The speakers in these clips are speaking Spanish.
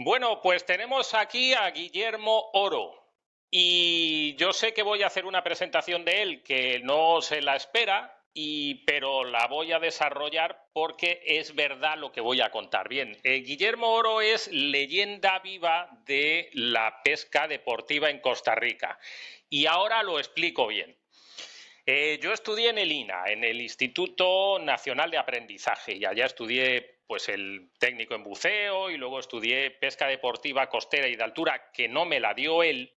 Bueno, pues tenemos aquí a Guillermo Oro y yo sé que voy a hacer una presentación de él que no se la espera, pero la voy a desarrollar porque es verdad lo que voy a contar. Bien, Guillermo Oro es leyenda viva de la pesca deportiva en Costa Rica y ahora lo explico bien. Yo estudié en el INA, en el Instituto Nacional de Aprendizaje, y allá estudié pues el técnico en buceo y luego estudié pesca deportiva costera y de altura, que no me la dio él,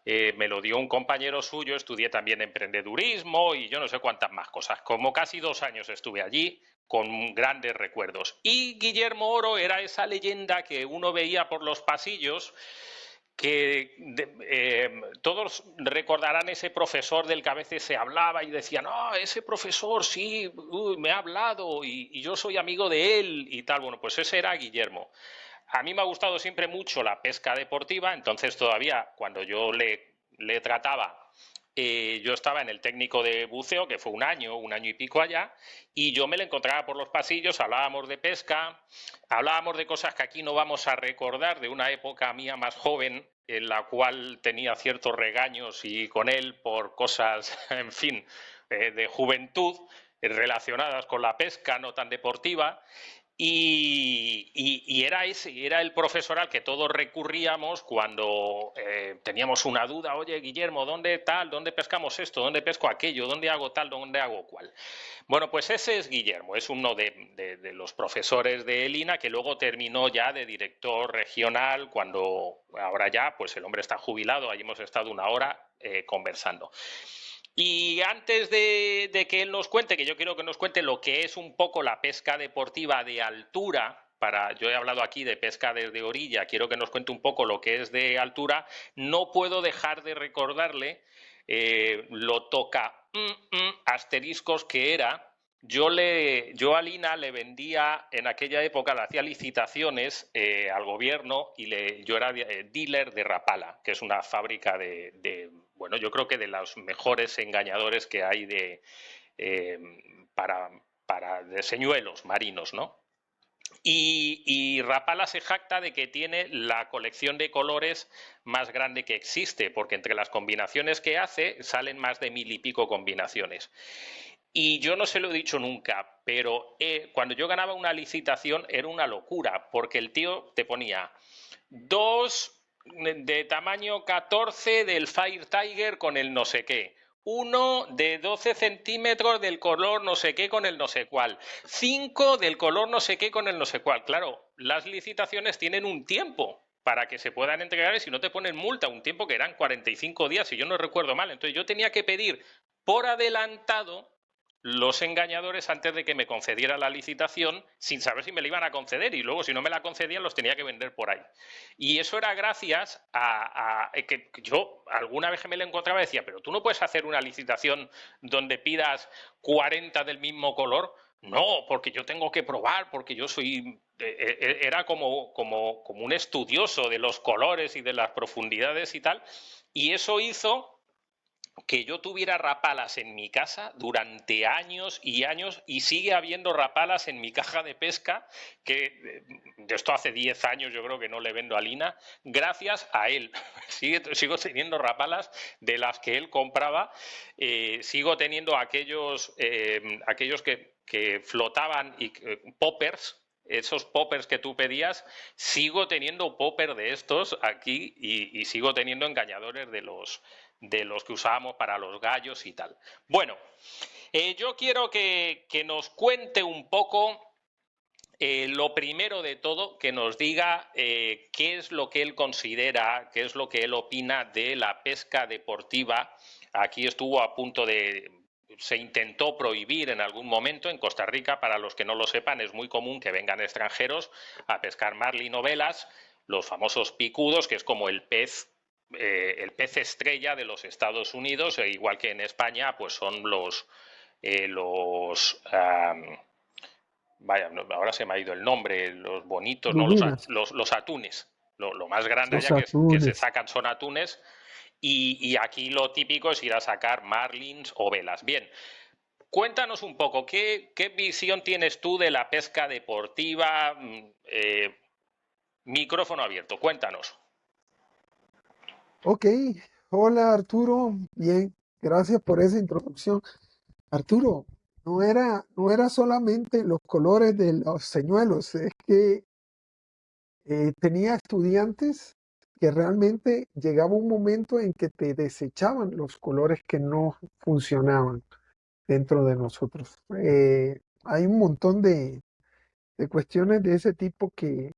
me lo dio un compañero suyo. Estudié también emprendedurismo y yo no sé cuántas más cosas. Como casi 2 años estuve allí con grandes recuerdos. Y Guillermo Oro era esa leyenda que uno veía por los pasillos todos recordarán ese profesor del que a veces se hablaba y decían, no, ese profesor sí, me ha hablado y yo soy amigo de él y tal. Bueno, pues ese era Guillermo. A mí me ha gustado siempre mucho la pesca deportiva, entonces todavía cuando yo le trataba, yo estaba en el técnico de buceo, que fue un año y pico allá, y yo me lo encontraba por los pasillos, hablábamos de pesca, hablábamos de cosas que aquí no vamos a recordar, de una época mía más joven, en la cual tenía ciertos regaños y con él por cosas, en fin, de juventud, relacionadas con la pesca no tan deportiva. Era el profesor al que todos recurríamos cuando teníamos una duda. Oye, Guillermo, ¿dónde tal? ¿Dónde pescamos esto? ¿Dónde pesco aquello? ¿Dónde hago tal? ¿Dónde hago cual? Bueno, pues ese es Guillermo, es uno de los profesores de Elina, que luego terminó ya de director regional, cuando ahora ya pues el hombre está jubilado. Ahí hemos estado una hora conversando. Y antes de que él nos cuente, que yo quiero que nos cuente lo que es un poco la pesca deportiva de altura, yo he hablado aquí de pesca desde orilla, quiero que nos cuente un poco lo que es de altura. No puedo dejar de recordarle lo toca asteriscos que era. Yo a Lina le vendía en aquella época, le hacía licitaciones al gobierno y yo era dealer de Rapala, que es una fábrica bueno, yo creo que de los mejores engañadores que hay eh, para, de señuelos marinos, ¿no? Y Rapala se jacta de que tiene la colección de colores más grande que existe, porque entre las combinaciones que hace salen más de 1000 y pico combinaciones. Y yo no se lo he dicho nunca, pero cuando yo ganaba una licitación era una locura, porque el tío te ponía dos de tamaño 14 del Fire Tiger con el no sé qué, uno de 12 centímetros del color no sé qué con el no sé cuál, cinco del color no sé qué con el no sé cuál. Claro, las licitaciones tienen un tiempo para que se puedan entregar, y si no te ponen multa, un tiempo que eran 45 días, si yo no recuerdo mal. Entonces yo tenía que pedir por adelantado los engañadores antes de que me concediera la licitación, sin saber si me la iban a conceder, y luego si no me la concedían los tenía que vender por ahí. Y eso era gracias a que yo alguna vez que me lo encontraba decía, pero tú no puedes hacer una licitación donde pidas 40 del mismo color. No, porque yo tengo que probar, porque yo soy... Era como un estudioso de los colores y de las profundidades y tal, y eso hizo que yo tuviera rapalas en mi casa durante años y años, y sigue habiendo rapalas en mi caja de pesca, que de esto hace 10 años yo creo que no le vendo a Lina, gracias a él. Sigo teniendo rapalas de las que él compraba, sigo teniendo aquellos que flotaban, y poppers, esos poppers que tú pedías. Sigo teniendo popper de estos aquí, y sigo teniendo engañadores de los que usábamos para los gallos y tal. Bueno, yo quiero que nos cuente un poco, lo primero de todo, que nos diga qué es lo que él considera, qué es lo que él opina de la pesca deportiva. Aquí estuvo a punto se intentó prohibir en algún momento en Costa Rica. Para los que no lo sepan, es muy común que vengan extranjeros a pescar marlin o velas, los famosos picudos, que es como el pez estrella de los Estados Unidos, igual que en España, pues son vaya, ahora se me ha ido el nombre, los bonitos, no, Lubinas, los atunes. Lo más grande los allá que se atunes. sacan son atunes, y aquí lo típico es ir a sacar marlins o velas. Bien, cuéntanos un poco, ¿qué visión tienes tú de la pesca deportiva? Micrófono abierto, cuéntanos. Ok, hola Arturo, bien, gracias por esa introducción. Arturo, no era solamente los colores de los señuelos, es que tenía estudiantes que realmente llegaba un momento en que te desechaban los colores que no funcionaban dentro de nosotros. Hay un montón de cuestiones de ese tipo que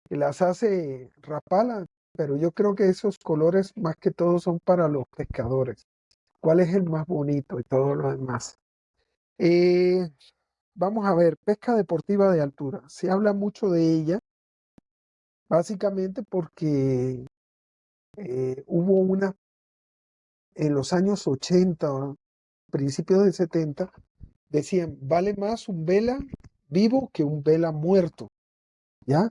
las hace Rapala, pero yo creo que esos colores más que todo son para los pescadores. ¿Cuál es el más bonito y todo lo demás? Eh, Vamos a ver, pesca deportiva de altura. Se habla mucho de ella, básicamente porque hubo una en los años 80, principios de 70, decían, vale más un vela vivo que un vela muerto, ¿ya?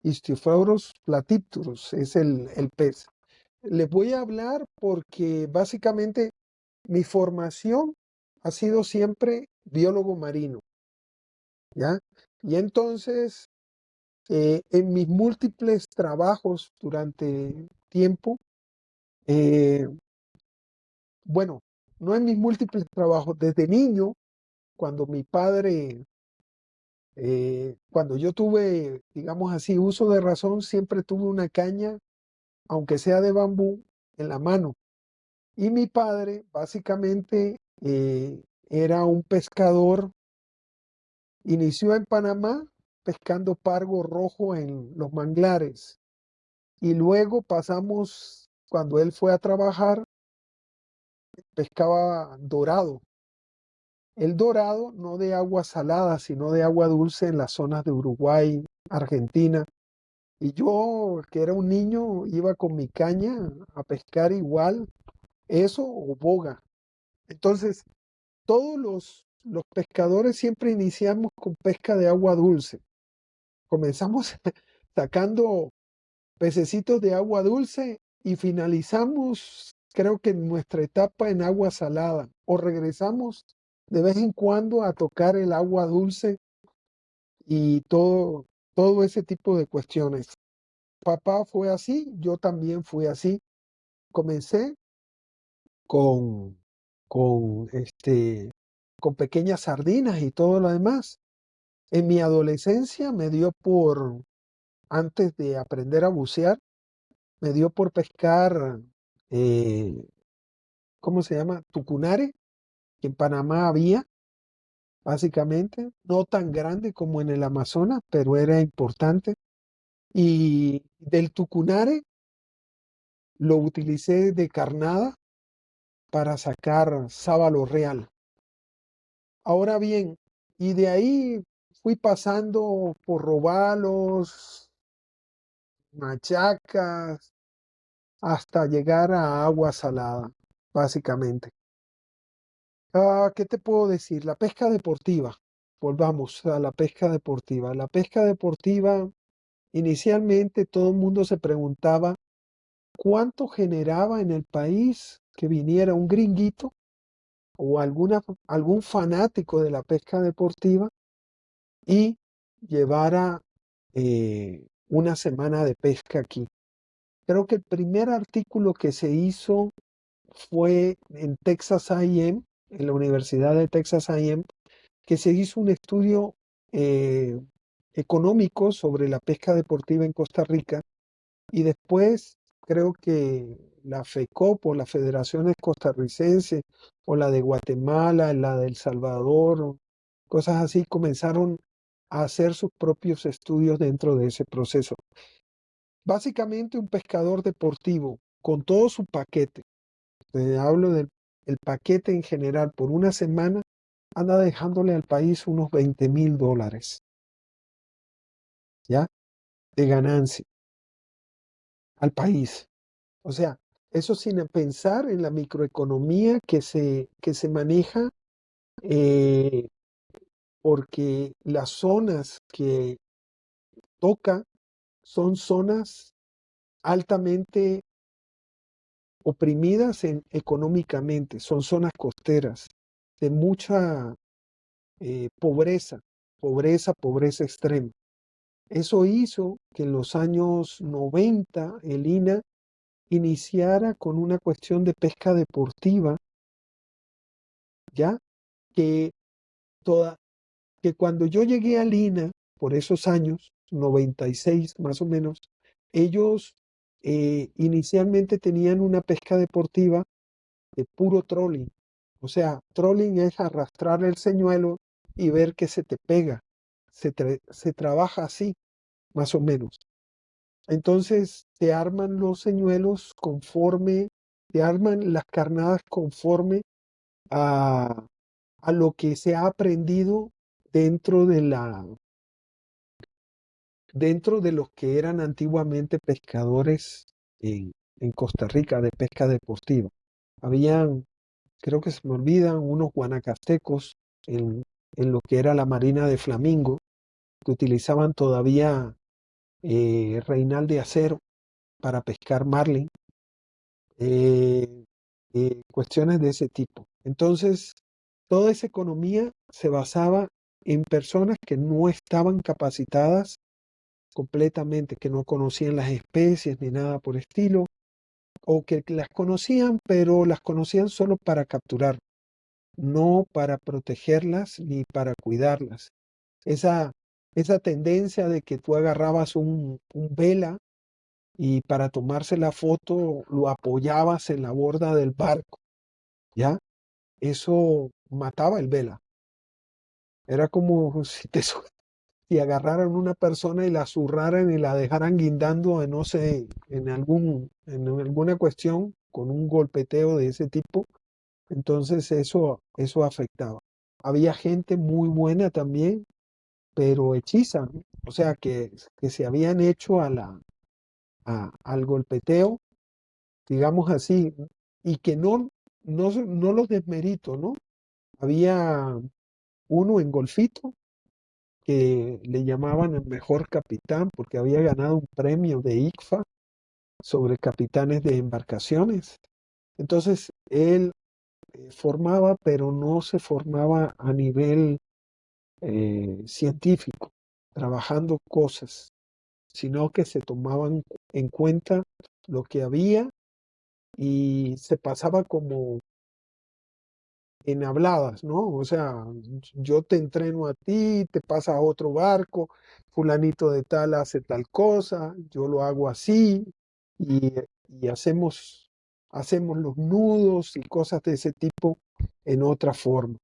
Ichthyosaurus platypterus es el pez. Les voy a hablar porque básicamente mi formación ha sido siempre biólogo marino, ¿ya? Y entonces, en mis múltiples trabajos durante tiempo, eh, bueno, no en mis múltiples trabajos, desde niño, cuando mi padre, cuando yo tuve, digamos así, uso de razón, siempre tuve una caña, aunque sea de bambú, en la mano. Y mi padre, básicamente, era un pescador. Inició en Panamá pescando pargo rojo en los manglares y luego pasamos, cuando él fue a trabajar, pescaba dorado. El dorado no de agua salada, sino de agua dulce en las zonas de Uruguay, Argentina. Y yo, que era un niño, iba con mi caña a pescar igual, eso o boga. Entonces, todos los pescadores siempre iniciamos con pesca de agua dulce. Comenzamos sacando pececitos de agua dulce y finalizamos, creo que en nuestra etapa en agua salada, o regresamos de vez en cuando a tocar el agua dulce y todo ese tipo de cuestiones. Papá fue así, yo también fui así. Comencé con, con pequeñas sardinas y todo lo demás. En mi adolescencia me dio por, antes de aprender a bucear, me dio por pescar, eh, ¿cómo se llama? Tucunare, que en Panamá había, básicamente, no tan grande como en el Amazonas, pero era importante. Y del tucunare lo utilicé de carnada para sacar sábalo real. Ahora bien, y de ahí fui pasando por robalos, machacas, hasta llegar a agua salada, básicamente. ¿Qué te puedo decir? La pesca deportiva. Volvamos a la pesca deportiva. La pesca deportiva, inicialmente todo el mundo se preguntaba cuánto generaba en el país que viniera un gringuito o algún fanático de la pesca deportiva y llevara una semana de pesca aquí. Creo que el primer artículo que se hizo fue en Texas A&M, en la Universidad de Texas A&M, que se hizo un estudio eh, económico sobre la pesca deportiva en Costa Rica y después creo que la FECOP o las federaciones costarricenses o la de Guatemala, la de El Salvador, cosas así, comenzaron a hacer sus propios estudios dentro de ese proceso. Básicamente un pescador deportivo con todo su paquete, hablo del el paquete en general por una semana, anda dejándole al país unos $20,000, ¿ya? De ganancia al país. O sea, eso sin pensar en la microeconomía que se maneja, eh, porque las zonas que toca son zonas altamente oprimidas económicamente, son zonas costeras de mucha pobreza, pobreza extrema. Eso hizo que en los años 90 el INA iniciara con una cuestión de pesca deportiva, ya que, toda, que cuando yo llegué al INA, por esos años, 96 más o menos, ellos inicialmente tenían una pesca deportiva de puro trolling. O sea, trolling es arrastrar el señuelo y ver que se te pega. Se trabaja así, más o menos. Entonces, te arman los señuelos conforme, te arman las carnadas conforme a, a lo que se ha aprendido dentro dentro de los que eran antiguamente pescadores en Costa Rica de pesca deportiva. Habían, creo que se me olvidan, unos guanacastecos en lo que era la Marina de Flamingo, que utilizaban todavía reinal de acero para pescar marlin, eh, cuestiones de ese tipo. Entonces, toda esa economía se basaba en personas que no estaban capacitadas completamente, que no conocían las especies ni nada por estilo, o que las conocían, pero las conocían solo para capturar, no para protegerlas ni para cuidarlas. Esa, esa tendencia de que tú agarrabas un vela y para tomarse la foto lo apoyabas en la borda del barco, ¿ya? Eso mataba el vela. Era como si si agarraran una persona y la zurraran y la dejaran guindando, no sé, en alguna cuestión con un golpeteo de ese tipo. Entonces eso afectaba. Había gente muy buena también, pero hechiza, ¿no? O sea, que se habían hecho al golpeteo, digamos así, y que no los desmerito, ¿no? Había uno en Golfito que le llamaban el mejor capitán porque había ganado un premio de ICFA sobre capitanes de embarcaciones. Entonces él formaba, pero no se formaba a nivel científico, trabajando cosas, sino que se tomaban en cuenta lo que había y se pasaba como en habladas, ¿no? O sea, yo te entreno a ti, te pasa a otro barco, fulanito de tal hace tal cosa, yo lo hago así y, y hacemos los nudos y cosas de ese tipo en otra forma.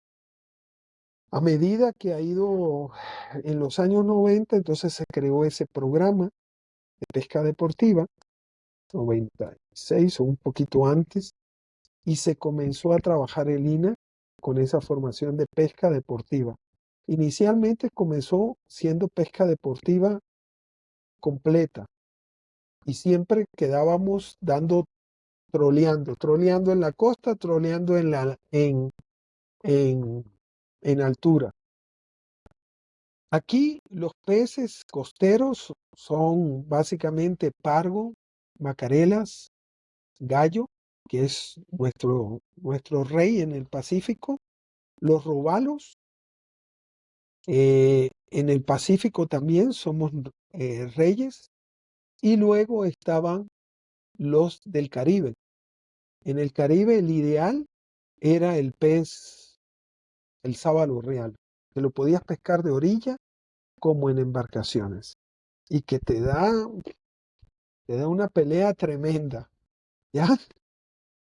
A medida que ha ido en los años 90, entonces se creó ese programa de pesca deportiva, 96 o un poquito antes, y se comenzó a trabajar el INA con esa formación de pesca deportiva. Inicialmente comenzó siendo pesca deportiva completa y siempre quedábamos troleando en la costa, troleando en, en altura. Aquí los peces costeros son básicamente pargo, macarelas, gallo, que es nuestro rey en el Pacífico, los robalos. En el Pacífico también somos reyes y luego estaban los del Caribe. En el Caribe el ideal era el pez, el sábalo real, que lo podías pescar de orilla como en embarcaciones y que te da una pelea tremenda, ¿ya?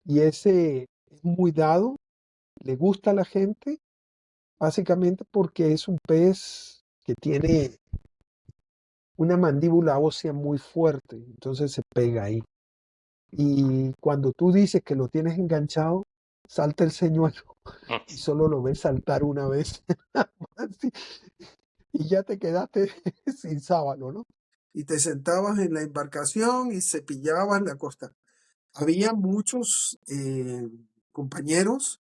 Y ese es muy dado, le gusta a la gente, básicamente porque es un pez que tiene una mandíbula ósea muy fuerte, entonces se pega ahí. Y cuando tú dices que lo tienes enganchado, salta el señuelo y solo lo ves saltar una vez. Así, y ya te quedaste sin sábalo, ¿no? Y te sentabas en la embarcación y cepillabas la costa. Había muchos compañeros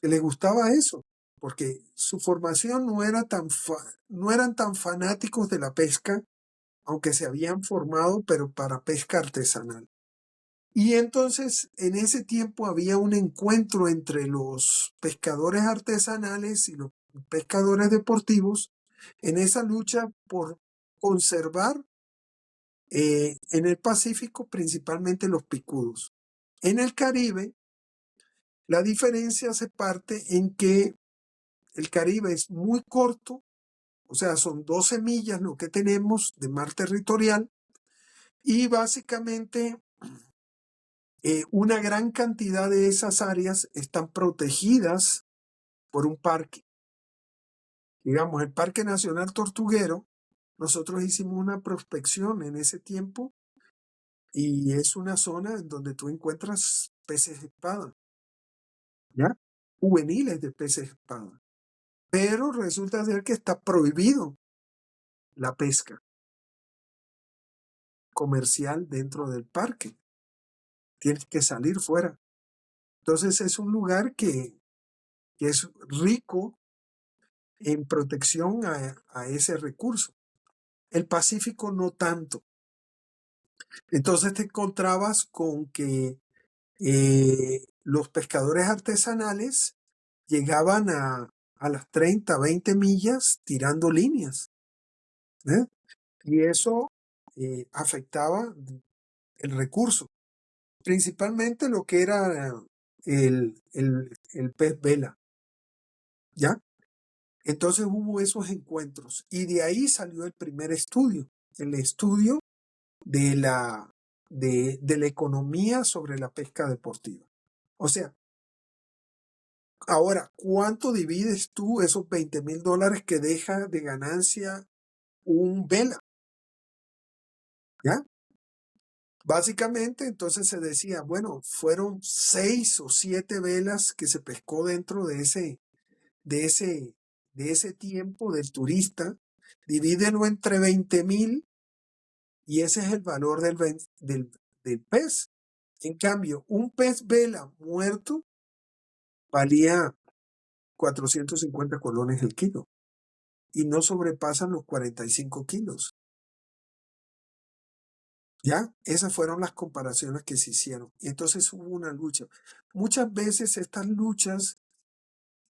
que les gustaba eso, porque su formación no eran tan fanáticos de la pesca, aunque se habían formado, pero para pesca artesanal. Y entonces en ese tiempo había un encuentro entre los pescadores artesanales y los pescadores deportivos en esa lucha por conservar en el Pacífico principalmente los picudos. En el Caribe, la diferencia se parte en que el Caribe es muy corto, o sea, son 12 millas lo que tenemos de mar territorial, y básicamente una gran cantidad de esas áreas están protegidas por un parque. Digamos, el Parque Nacional Tortuguero, nosotros hicimos una prospección en ese tiempo y es una zona en donde tú encuentras peces espada, ¿ya? Juveniles de peces espada. Pero resulta ser que está prohibido la pesca comercial dentro del parque. Tienes que salir fuera. Entonces es un lugar que es rico en protección a ese recurso. El Pacífico no tanto. Entonces te encontrabas con que los pescadores artesanales llegaban a las 30, 20 millas tirando líneas. ¿Eh? Y eso afectaba el recurso, principalmente lo que era el pez vela, ¿ya? Entonces hubo esos encuentros y de ahí salió el primer estudio, el estudio de la economía sobre la pesca deportiva. O sea, ahora, ¿cuánto divides tú esos $20,000 que deja de ganancia un vela? ¿Ya? Básicamente, entonces se decía, bueno, fueron 6 o 7 velas que se pescó dentro de ese tiempo del turista, divídelo entre 20,000 y ese es el valor del pez. En cambio, un pez vela muerto valía 450 colones el kilo y no sobrepasan los 45 kilos. ¿Ya? Esas fueron las comparaciones que se hicieron. Y entonces hubo una lucha. Muchas veces estas luchas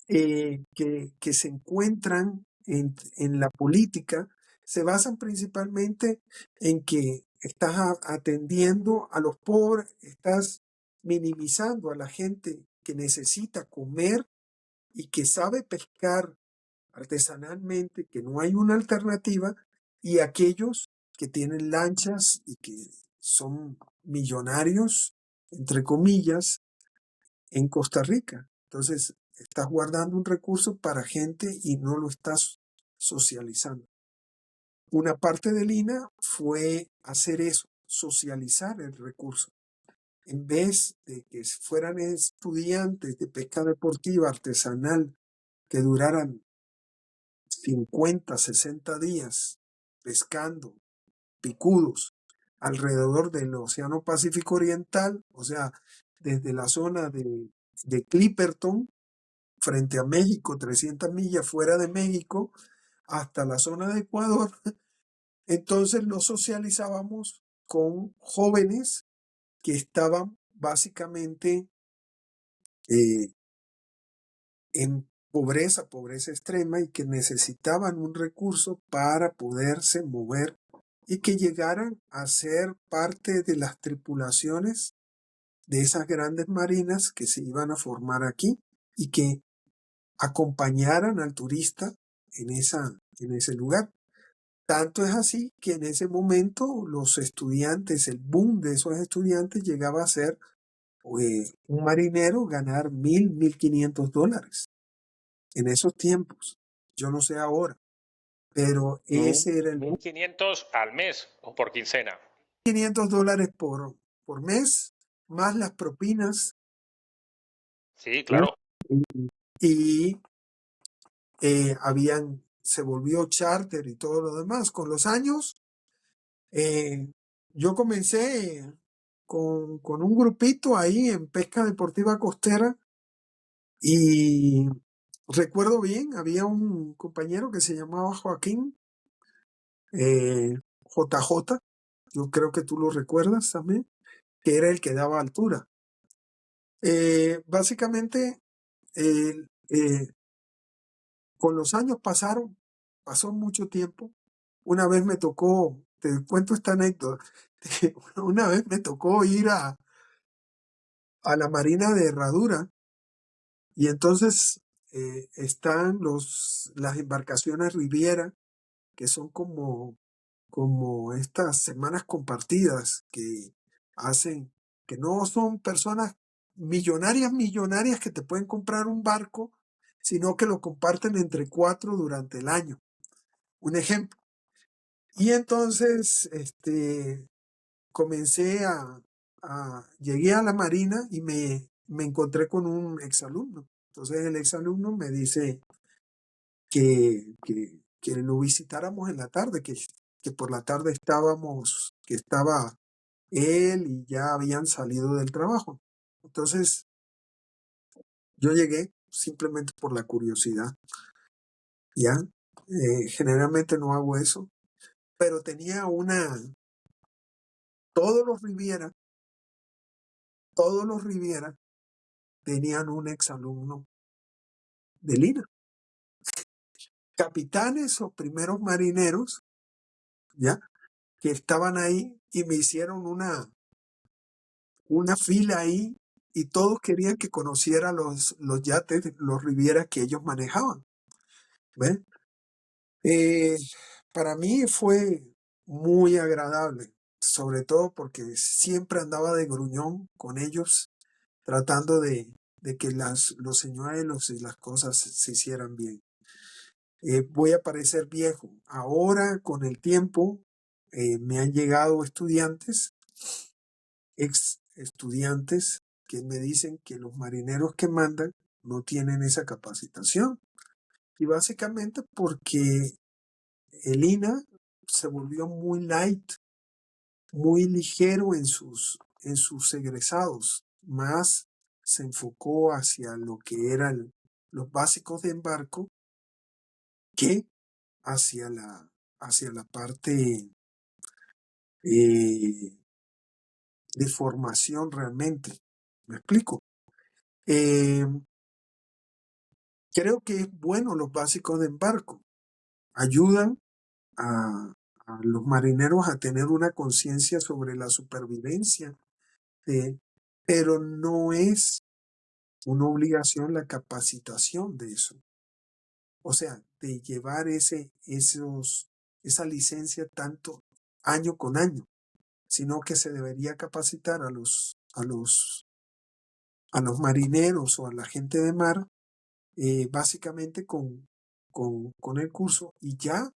que se encuentran en la política se basan principalmente en que estás atendiendo a los pobres, estás minimizando a la gente que necesita comer y que sabe pescar artesanalmente, que no hay una alternativa, y aquellos que tienen lanchas y que son millonarios, entre comillas, en Costa Rica. Entonces, estás guardando un recurso para gente y no lo estás socializando. Una parte del INA fue hacer eso, socializar el recurso. En vez de que fueran estudiantes de pesca deportiva artesanal que duraran 50, 60 días pescando picudos alrededor del Océano Pacífico Oriental, o sea, desde la zona de Clipperton frente a México, 300 millas fuera de México, hasta la zona de Ecuador. Entonces nos socializábamos con jóvenes que estaban básicamente eh, en pobreza extrema y que necesitaban un recurso para poderse mover y que llegaran a ser parte de las tripulaciones de esas grandes marinas que se iban a formar aquí y que acompañaran al turista en ese lugar. Tanto es así que en ese momento los estudiantes, el boom de esos estudiantes llegaba a ser un marinero ganar $1,000, $1,500 en esos tiempos. Yo no sé ahora, pero ese era el boom. 1.500 al mes o por quincena. $500 por mes, más las propinas. Sí, claro. Y se volvió charter y todo lo demás. Con los años, yo comencé con un grupito ahí en pesca deportiva costera y recuerdo bien, había un compañero que se llamaba Joaquín, JJ, yo creo que tú lo recuerdas también, que era el que daba altura. Básicamente, con los años pasó mucho tiempo una vez me tocó, te cuento esta anécdota, una vez me tocó ir a la Marina de Herradura y entonces están las embarcaciones Riviera, que son como estas semanas compartidas que hacen, que no son personas millonarias que te pueden comprar un barco, sino que lo comparten entre 4 durante el año. Un ejemplo. Y entonces, llegué a la Marina y me encontré con un exalumno. Entonces el exalumno me dice que lo visitáramos en la tarde, que por la tarde que estaba él y ya habían salido del trabajo. Entonces yo llegué simplemente por la curiosidad, ¿ya? Generalmente no hago eso, pero todos los Riviera tenían un exalumno de Lina. Capitanes o primeros marineros, ¿ya? Que estaban ahí y me hicieron una fila ahí y todos querían que conociera los yates, los Riviera que ellos manejaban. ¿Ves? Para mí fue muy agradable, sobre todo porque siempre andaba de gruñón con ellos, tratando de que los señuelos y las cosas se hicieran bien. Voy a parecer viejo. Ahora, con el tiempo, me han llegado ex estudiantes, que me dicen que los marineros que mandan no tienen esa capacitación. Y básicamente porque el INA se volvió muy light, muy ligero en sus egresados, más se enfocó hacia lo que eran los básicos de embarco que hacia la parte eh, de formación realmente. ¿Me explico? Eh, Creo que es bueno los básicos de embarco. Ayudan a los marineros a tener una conciencia sobre la supervivencia, pero no es una obligación la capacitación de eso. O sea, de llevar esa licencia tanto año con año, sino que se debería capacitar a los marineros o a la gente de mar, básicamente con el curso, y ya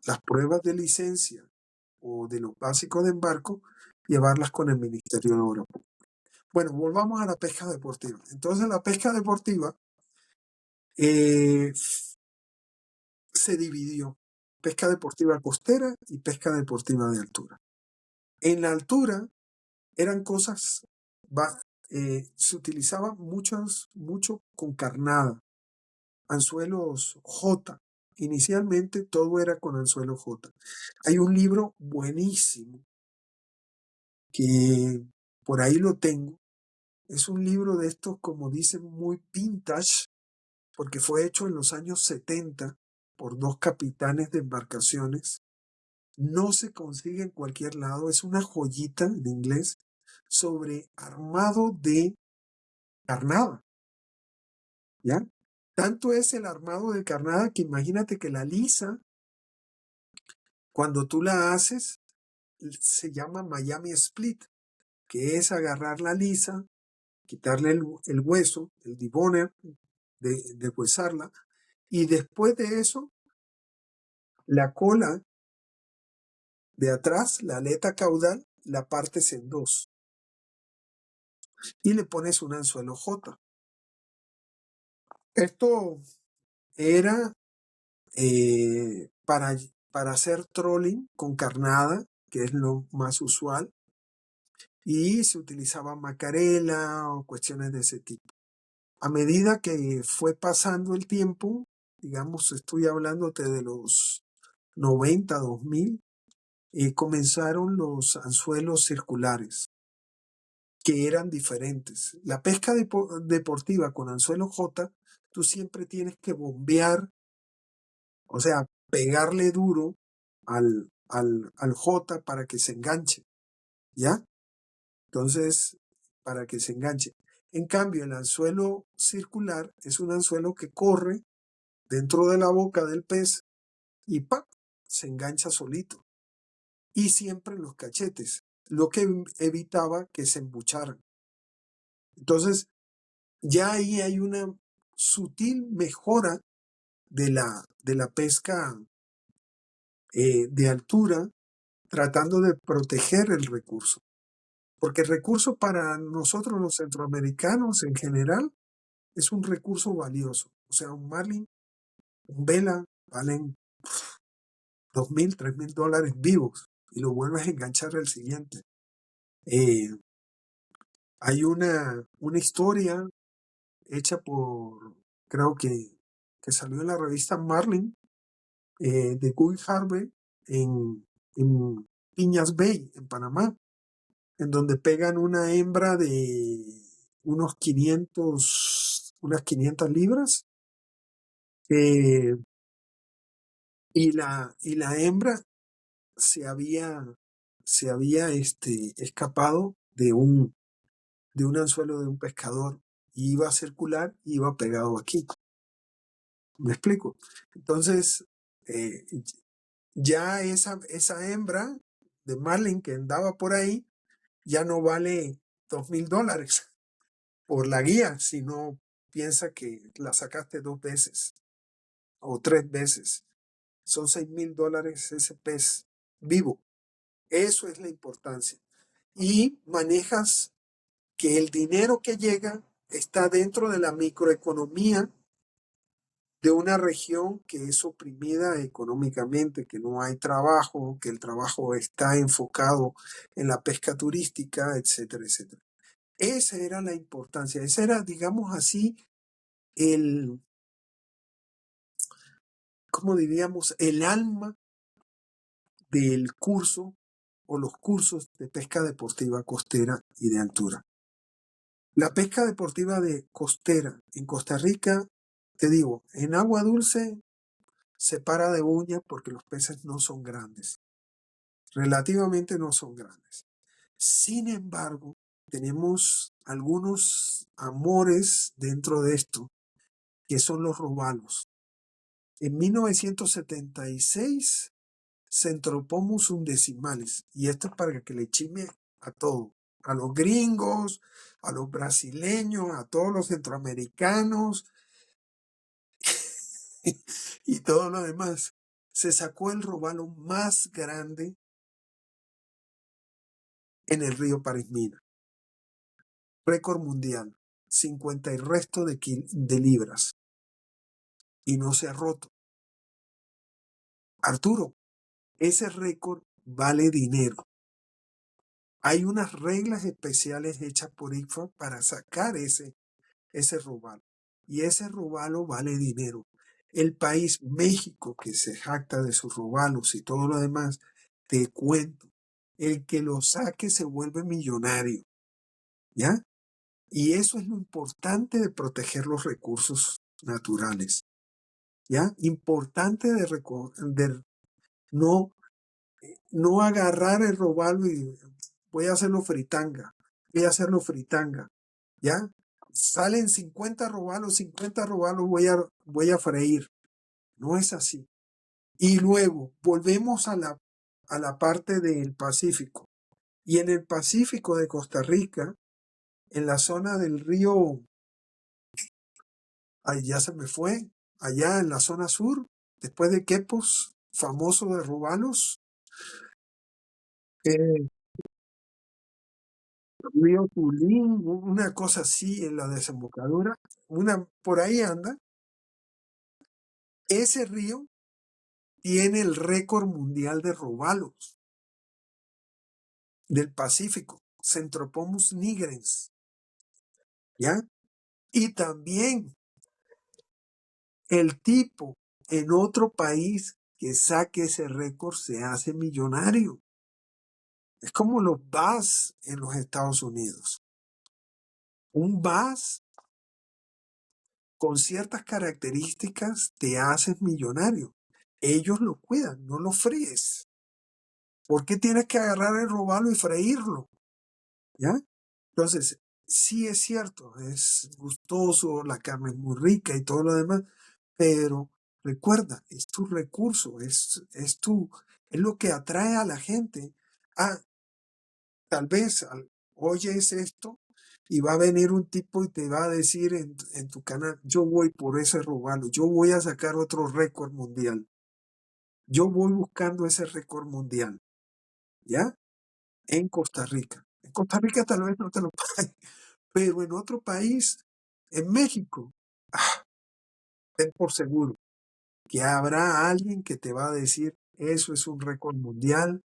las pruebas de licencia o de los básicos de embarco, llevarlas con el Ministerio de Obras Públicas. Bueno, volvamos a la pesca deportiva. Entonces, la pesca deportiva se dividió: pesca deportiva costera y pesca deportiva de altura. En la altura eran cosas, se utilizaba mucho con carnada, anzuelos J. Inicialmente todo era con anzuelo J. Hay un libro buenísimo que por ahí lo tengo. Es un libro de estos, como dicen, muy vintage, porque fue hecho en los años 70 por dos capitanes de embarcaciones. No se consigue en cualquier lado, es una joyita en inglés sobre armado de carnada, ¿ya? Tanto es el armado de carnada que imagínate que la lisa, cuando tú la haces, se llama Miami Split, que es agarrar la lisa, quitarle el hueso, el deboner, de huesarla, y después de eso, la cola de atrás, la aleta caudal, la partes en dos y le pones un anzuelo J. Esto era para hacer trolling con carnada, que es lo más usual, y se utilizaba macarela o cuestiones de ese tipo. A medida que fue pasando el tiempo, digamos, estoy hablándote de los 90, 2000, comenzaron los anzuelos circulares, que eran diferentes. La pesca deportiva con anzuelo J, tú siempre tienes que bombear, o sea, pegarle duro al J para que se enganche, ¿ya? Entonces, para que se enganche. En cambio, el anzuelo circular es un anzuelo que corre dentro de la boca del pez y ¡pap! Se engancha solito. Y siempre en los cachetes, lo que evitaba que se embucharan. Entonces, ya ahí hay una sutil mejora de la pesca de altura, tratando de proteger el recurso. Porque el recurso para nosotros los centroamericanos en general es un recurso valioso. O sea, un marlin, un vela, valen $2,000, $3,000 vivos y lo vuelves a enganchar al siguiente. Hay una historia hecha por, creo que salió en la revista Marlin, de Guy Harvey en Piñas Bay, en Panamá, en donde pegan una hembra de unas 500 libras, eh, y la hembra se había escapado de un anzuelo de un pescador y iba a circular y iba pegado aquí. ¿Me explico? Entonces, eh, ya esa hembra de marlin que andaba por ahí ya no vale $2,000 por la guía, sino piensa que la sacaste 2 veces o 3 veces. Son $6,000 ese pez vivo. Eso es la importancia. Y manejas que el dinero que llega está dentro de la microeconomía de una región que es oprimida económicamente, que no hay trabajo, que el trabajo está enfocado en la pesca turística, etcétera, etcétera. Esa era la importancia, esa era, digamos así, el, ¿cómo diríamos? El alma del curso o los cursos de pesca deportiva costera y de altura. La pesca deportiva de costera en Costa Rica, te digo, en agua dulce se para de uña porque los peces no son grandes, relativamente no son grandes. Sin embargo, tenemos algunos amores dentro de esto, que son los robalos. En 1976, Centropomus undecimales, y esto es para que le chime a todo, a los gringos, a los brasileños, a todos los centroamericanos y todo lo demás. Se sacó el robalo más grande en el río Parismina. Récord mundial, 50 y resto de libras. Y no se ha roto. Arturo, ese récord vale dinero. Hay unas reglas especiales hechas por ICFA para sacar ese robalo. Y ese robalo vale dinero. El país México, que se jacta de sus robalos y todo lo demás, te cuento, el que lo saque se vuelve millonario, ¿ya? Y eso es lo importante de proteger los recursos naturales, ¿ya? Importante de no agarrar el robalo y voy a hacerlo fritanga, ¿ya? Salen 50 robalos, voy a freír. No es así. Y luego volvemos a la parte del Pacífico. Y en el Pacífico de Costa Rica, en la zona del río, ahí ya se me fue, allá en la zona sur, después de Quepos, famoso de robalos, eh, río Tulín, una cosa así en la desembocadura, por ahí anda. Ese río tiene el récord mundial de robalos del Pacífico, Centropomus nigrens, ¿ya? Y también el tipo en otro país que saque ese récord se hace millonario. Es como los bass en los Estados Unidos. Un bass con ciertas características te haces millonario. Ellos lo cuidan, no lo fríes. ¿Por qué tienes que agarrar el robalo y freírlo? ¿Ya? Entonces, sí es cierto, es gustoso, la carne es muy rica y todo lo demás, pero recuerda, es tu recurso, es lo que atrae a la gente. Ah, tal vez oyes esto y va a venir un tipo y te va a decir en tu canal, yo voy por ese robalo, yo voy a sacar otro récord mundial, yo voy buscando ese récord mundial, ¿ya? En Costa Rica. En Costa Rica tal vez no te lo paguen, pero en otro país, en México, ten por seguro que habrá alguien que te va a decir, eso es un récord mundial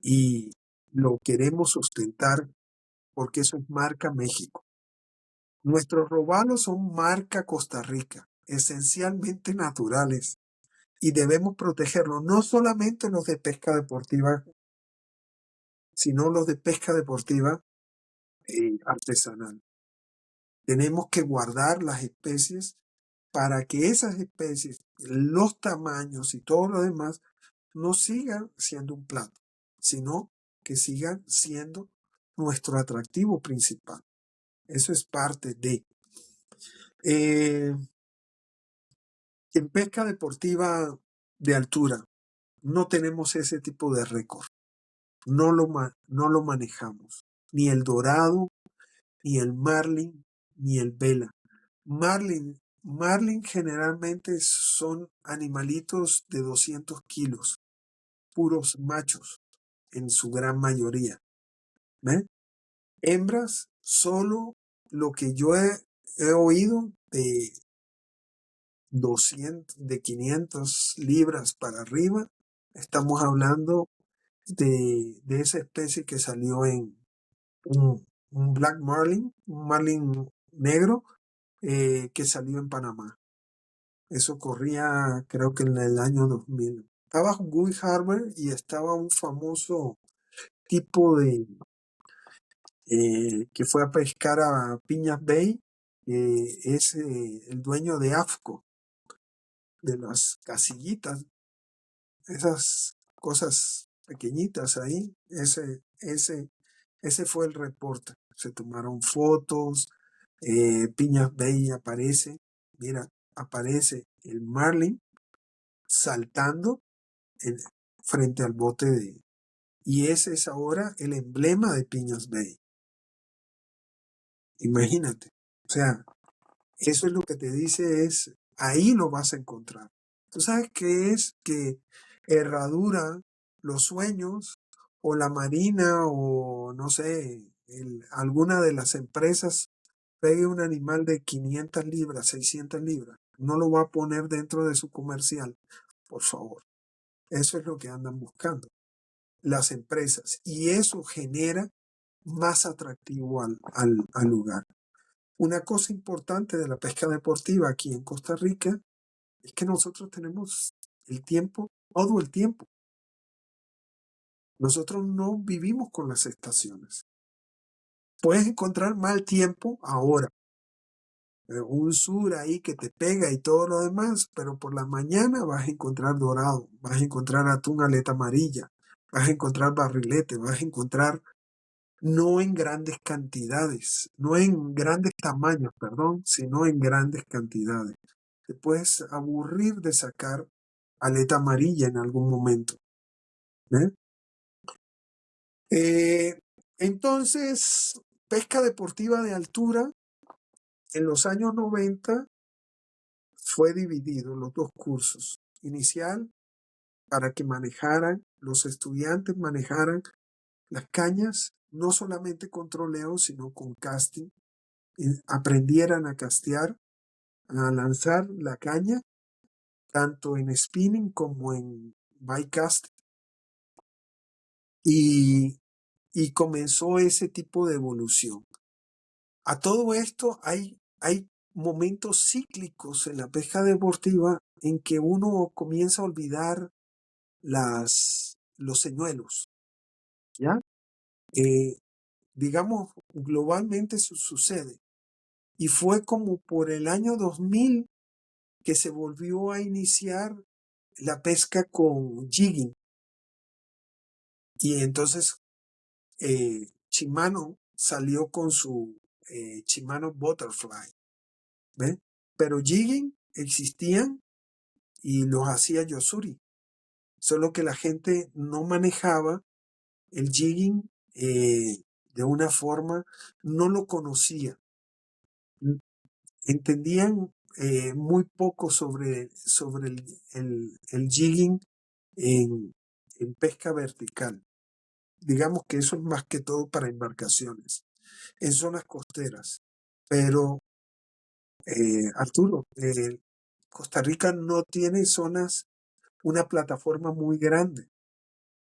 y lo queremos sustentar porque eso es marca México. Nuestros robalos son marca Costa Rica, esencialmente naturales, y debemos protegerlos, no solamente los de pesca deportiva, sino los de pesca deportiva artesanal. Tenemos que guardar las especies para que esas especies, los tamaños y todo lo demás, no sigan siendo un plato, sino que sigan siendo nuestro atractivo principal. Eso es parte de. Eh, en pesca deportiva de altura no tenemos ese tipo de récord. No lo manejamos. Ni el dorado, ni el marlin, ni el vela. Marlin generalmente son animalitos de 200 kilos, puros machos en su gran mayoría. ¿Ve? Hembras, solo lo que yo he oído de 200, de 500 libras para arriba, estamos hablando de esa especie que salió en un Black Marlin, un Marlin negro que salió en Panamá. Eso corría creo que en el año 2000. Estaba Guy Harbor y estaba un famoso tipo de que fue a pescar a Piñas Bay, es el dueño de AFCO, de las casillitas, esas cosas pequeñitas ahí. Ese fue el reporte. Se tomaron fotos, Piñas Bay aparece, mira, aparece el Marlin saltando en- frente al bote y ese es ahora el emblema de Piñas Bay. Imagínate. O sea, eso es lo que te dice es, ahí lo vas a encontrar. ¿Tú sabes qué es que Herradura, Los Sueños, o la Marina, o no sé, alguna de las empresas pegue un animal de 500 libras, 600 libras? No lo va a poner dentro de su comercial, por favor. Eso es lo que andan buscando las empresas y eso genera más atractivo al lugar. Una cosa importante de la pesca deportiva aquí en Costa Rica es que nosotros tenemos el tiempo, todo el tiempo. Nosotros no vivimos con las estaciones. Puedes encontrar mal tiempo ahora, un sur ahí que te pega y todo lo demás, pero por la mañana vas a encontrar dorado, vas a encontrar atún aleta amarilla, vas a encontrar barrilete, vas a encontrar no en grandes cantidades, no en grandes tamaños, perdón, sino en grandes cantidades. Te puedes aburrir de sacar aleta amarilla en algún momento. ¿Eh? Eh, entonces, pesca deportiva de altura, en los años 90 fue dividido los dos cursos. Inicial, para que manejaran, los estudiantes manejaran las cañas, no solamente con troleo, sino con casting, aprendieran a castear, a lanzar la caña, tanto en spinning como en bycast, y, y comenzó ese tipo de evolución. A todo esto hay momentos cíclicos en la pesca deportiva en que uno comienza a olvidar los señuelos, ¿ya? Digamos, globalmente eso sucede. Y fue como por el año 2000 que se volvió a iniciar la pesca con jigging. Y entonces Shimano salió con su Shimano Butterfly, ¿ves? Pero jigging existían y los hacía Yosuri, solo que la gente no manejaba el jigging de una forma, no lo conocía, entendían muy poco sobre el jigging en pesca vertical. Digamos que eso es más que todo para embarcaciones, en zonas costeras. Pero, Arturo, Costa Rica no tiene una plataforma muy grande.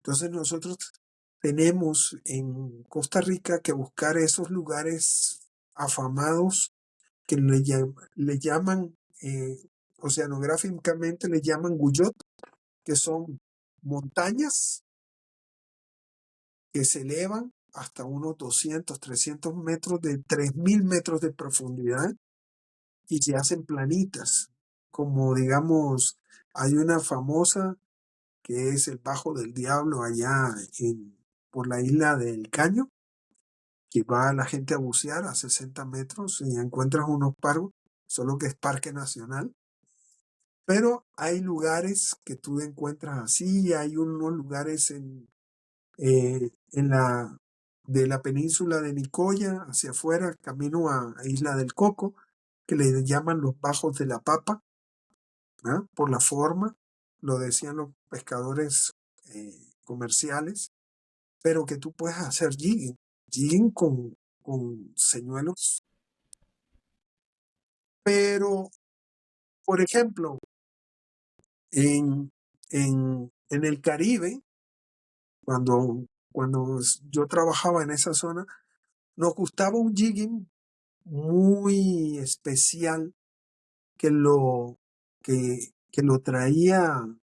Entonces nosotros tenemos en Costa Rica que buscar esos lugares afamados que le llaman, oceanográficamente le llaman Guyot, que son montañas que se elevan hasta unos 200, 300 metros, de 3.000 metros de profundidad y se hacen planitas. Como digamos, hay una famosa que es el Bajo del Diablo allá por la isla del Caño, que va la gente a bucear a 60 metros y encuentras unos pargos, solo que es parque nacional. Pero hay lugares que tú encuentras así, hay unos lugares de la península de Nicoya hacia afuera, camino a Isla del Coco, que le llaman los Bajos de la Papa, ¿ah? Por la forma, lo decían los pescadores comerciales, pero que tú puedes hacer jigging con señuelos. Pero, por ejemplo, en, en el Caribe, cuando yo trabajaba en esa zona, nos gustaba un jigging muy especial que que lo traía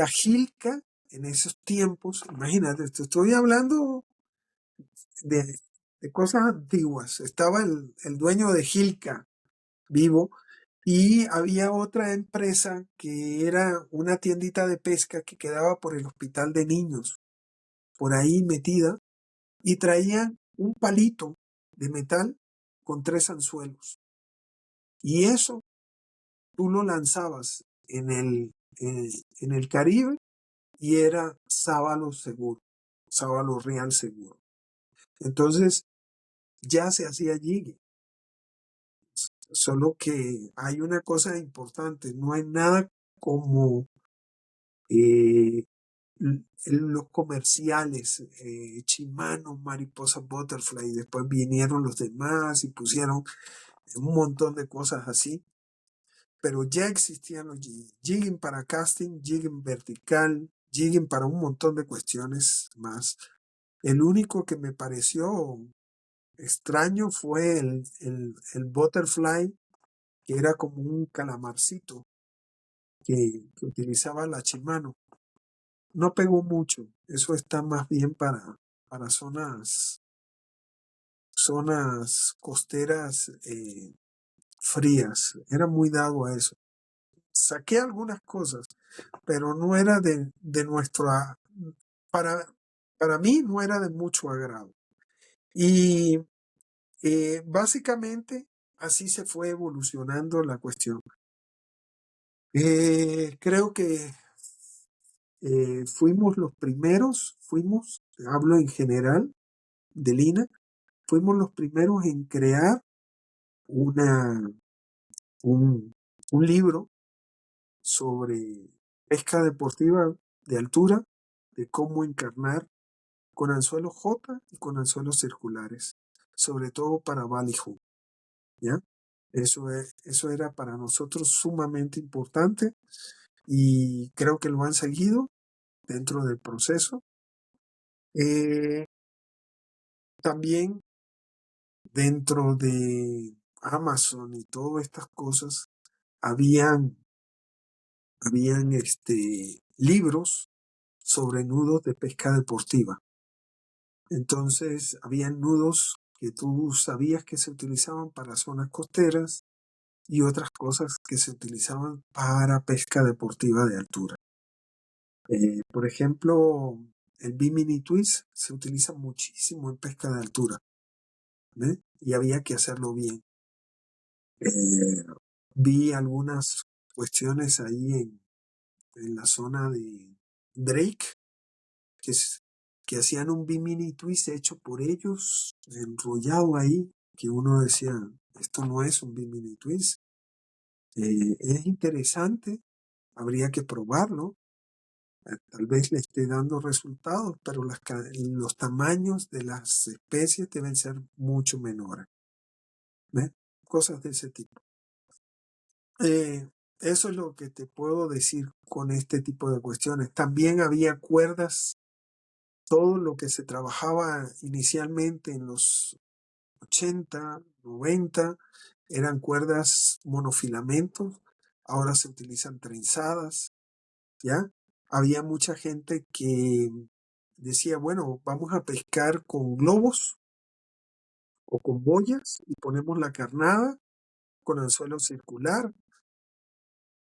Gilca en esos tiempos. Imagínate, te estoy hablando de, de cosas antiguas. Estaba el dueño de Gilca vivo y había otra empresa que era una tiendita de pesca que quedaba por el hospital de niños, por ahí metida, y traían un palito de metal con 3 anzuelos. Y eso tú lo lanzabas en el Caribe y era sábalo seguro, sábalo real seguro. Entonces ya se hacía jigging. Solo que hay una cosa importante, no hay nada como eh, los comerciales, Shimano, Mariposa Butterfly, y después vinieron los demás y pusieron un montón de cosas así, pero ya existían los jigging, jigging para casting, jigging vertical, jigging para un montón de cuestiones más. El único que me pareció extraño fue el butterfly, que era como un calamarcito que utilizaba la Shimano. No pegó mucho, eso está más bien para zonas costeras frías. Era muy dado a eso. Saqué algunas cosas, pero no era de para, para mí no era de mucho agrado. Y básicamente así se fue evolucionando la cuestión. Creo que fuimos los primeros, hablo en general, de Lina, fuimos los primeros en crear una, un, un libro sobre pesca deportiva de altura, de cómo encarnar con anzuelos J y con anzuelos circulares, sobre todo para Ballyhoo, ¿ya? Eso era para nosotros sumamente importante y creo que lo han seguido dentro del proceso. También dentro de Amazon y todas estas cosas, habían libros sobre nudos de pesca deportiva. Entonces, habían nudos que tú sabías que se utilizaban para zonas costeras, y otras cosas que se utilizaban para pesca deportiva de altura. Por ejemplo, el Bimini Twist se utiliza muchísimo en pesca de altura, ¿ve? Y había que hacerlo bien. Vi algunas cuestiones ahí en la zona de Drake, que, que hacían un Bimini Twist hecho por ellos, enrollado ahí, que uno decía, esto no es un Bimini Twist. Es interesante, habría que probarlo. Tal vez le esté dando resultados, pero los tamaños de las especies deben ser mucho menores. ¿Ve? Cosas de ese tipo. Eso es lo que te puedo decir con este tipo de cuestiones. También había cuerdas, todo lo que se trabajaba inicialmente en los 80, 90, eran cuerdas monofilamentos, ahora se utilizan trenzadas, ¿ya? Había mucha gente que decía, bueno, vamos a pescar con globos o con boyas y ponemos la carnada con anzuelo circular.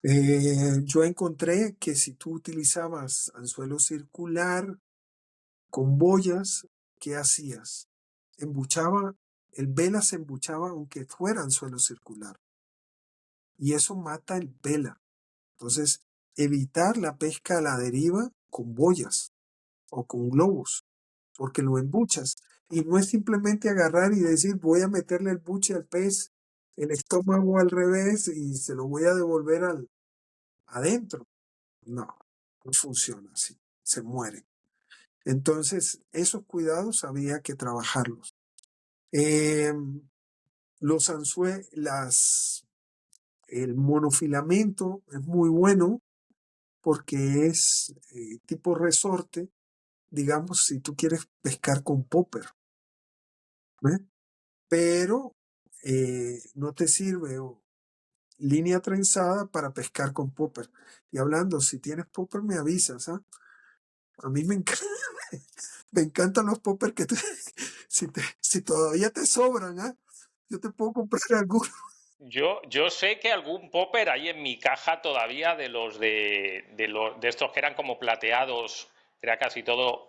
Yo encontré que si tú utilizabas anzuelo circular con boyas, ¿qué hacías? El vela se embuchaba aunque fuera anzuelo circular. Y eso mata el vela. Entonces, evitar la pesca a la deriva con boyas o con globos, porque lo embuchas. Y no es simplemente agarrar y decir, voy a meterle el buche al pez, el estómago al revés y se lo voy a devolver adentro. No, no funciona así, se muere. Entonces, esos cuidados había que trabajarlos. Eh, el monofilamento es muy bueno porque es tipo resorte, digamos, si tú quieres pescar con popper, ¿ve? Pero no te sirve línea trenzada para pescar con popper. Y hablando, si tienes popper, me avisas, ¿ah? A mí me encantan los poppers que si todavía te sobran, ¿ah? Yo te puedo comprar algunos. Yo sé que algún popper hay en mi caja todavía de los de estos que eran como plateados, era casi todo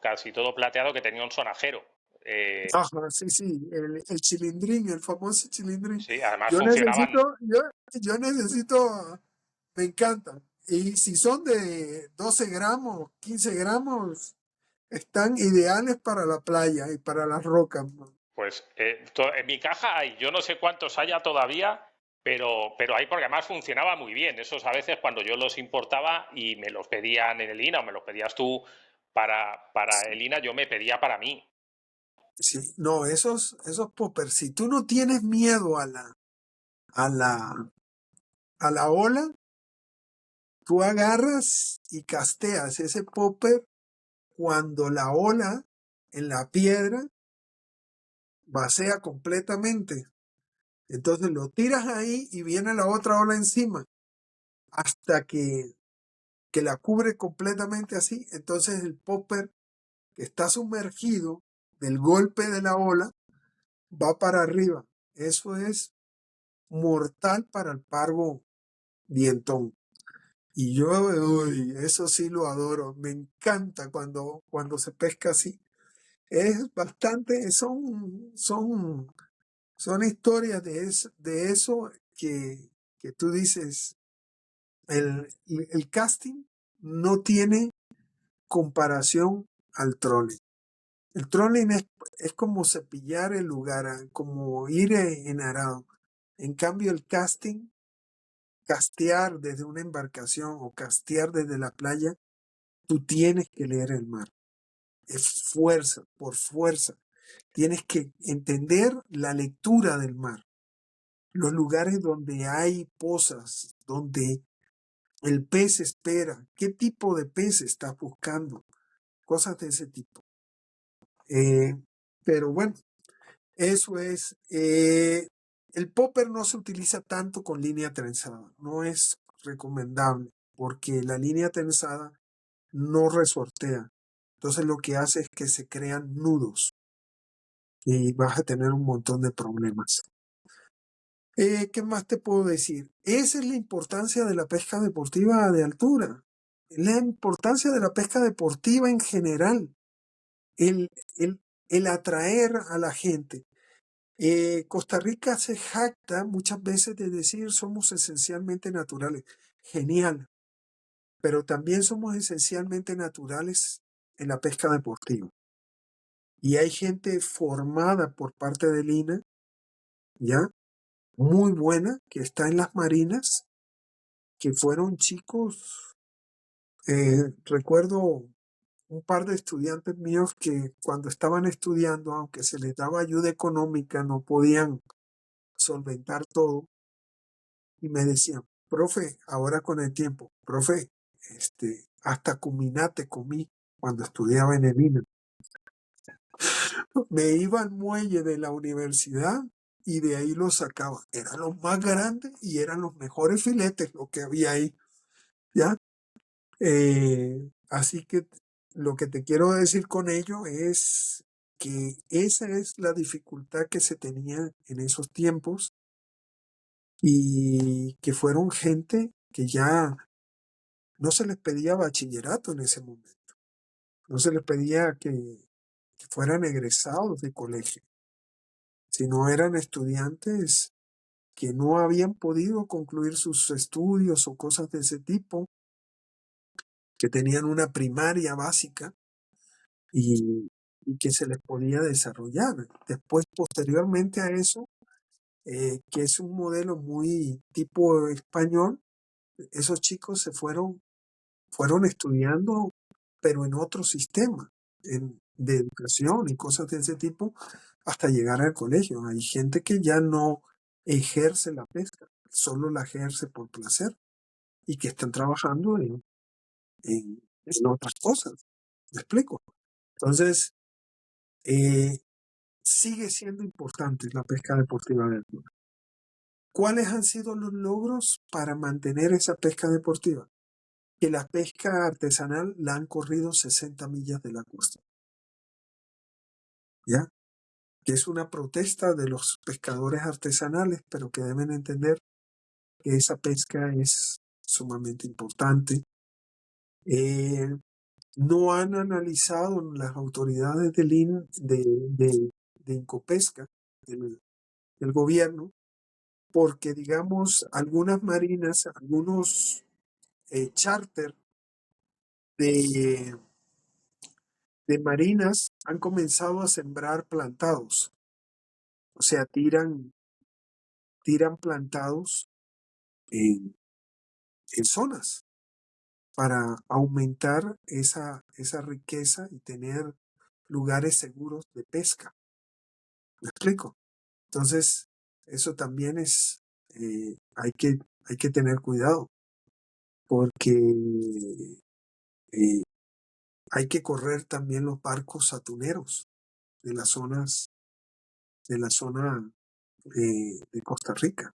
plateado que tenía un sonajero. Ajá, sí, sí, el chilindrín, el famoso chilindrín. Sí, además Yo funcionaban. necesito, yo, yo necesito, me encanta. Y si son de 12 gramos, 15 gramos, están ideales para la playa y para las rocas, ¿no? Pues en mi caja hay, yo no sé cuántos haya todavía, pero hay porque además funcionaba muy bien. Esos a veces cuando yo los importaba y me los pedían en el INA o me los pedías tú para el INA, yo me pedía para mí. Sí, no, esos poppers, si tú no tienes miedo a la, a la ola, tú agarras y casteas ese popper cuando la ola en la piedra vacía completamente. Entonces lo tiras ahí y viene la otra ola encima hasta que la cubre completamente así. Entonces el popper que está sumergido del golpe de la ola va para arriba. Eso es mortal para el pargo dientón. Y yo, uy, eso sí lo adoro. Me encanta cuando se pesca así. Es bastante, son historias de eso que tú dices, el casting no tiene comparación al trolling. El trolling es como cepillar el lugar, como ir en arado. En cambio, el casting, castear desde una embarcación o castear desde la playa, tú tienes que leer el mar. Es fuerza, por fuerza. Tienes que entender la lectura del mar. Los lugares donde hay pozas, donde el pez espera, qué tipo de pez estás buscando, cosas de ese tipo. Pero bueno, eso es. El popper no se utiliza tanto con línea trenzada, no es recomendable porque la línea trenzada no resortea. Entonces lo que hace es que se crean nudos y vas a tener un montón de problemas. ¿Qué más te puedo decir? Esa es la importancia de la pesca deportiva de altura. La importancia de la pesca deportiva en general. El, el atraer a la gente. Costa Rica se jacta muchas veces de decir somos esencialmente naturales. Genial. Pero también somos esencialmente naturales en la pesca deportiva. Y hay gente formada por parte del INA, ¿ya? Muy buena, que está en las marinas, que fueron chicos, recuerdo un par de estudiantes míos que cuando estaban estudiando, aunque se les daba ayuda económica, no podían solventar todo, y me decían, profe, ahora con el tiempo, profe, hasta cuminate comí cuando estudiaba en el INA. Me iba al muelle de la universidad y de ahí los sacaba. Eran los más grandes y eran los mejores filetes lo que había ahí, ¿ya? Así que lo que te quiero decir con ello es que esa es la dificultad que se tenía en esos tiempos y que fueron gente que ya no se les pedía bachillerato en ese momento, no se les pedía que fueran egresados de colegio, sino eran estudiantes que no habían podido concluir sus estudios o cosas de ese tipo, que tenían una primaria básica y que se les podía desarrollar. Después, posteriormente a eso, que es un modelo muy tipo español, esos chicos fueron estudiando, pero en otro sistema de educación y cosas de ese tipo, hasta llegar al colegio. Hay gente que ya no ejerce la pesca, solo la ejerce por placer y que están trabajando en otras cosas. ¿Me explico? Entonces, eh, sigue siendo importante la pesca deportiva de altura. ¿Cuáles han sido los logros para mantener esa pesca deportiva? Que la pesca artesanal la han corrido 60 millas de la costa, ¿ya? Que es una protesta de los pescadores artesanales, pero que deben entender que esa pesca es sumamente importante. No han analizado las autoridades de Incopesca, del gobierno, porque, digamos, algunas marinas, algunos charter de, de marinas han comenzado a sembrar plantados. O sea, tiran plantados en zonas para aumentar esa riqueza y tener lugares seguros de pesca. ¿Me explico? Entonces, eso también hay que tener cuidado porque eh, hay que correr también los barcos atuneros de las zonas, de la zona de Costa Rica,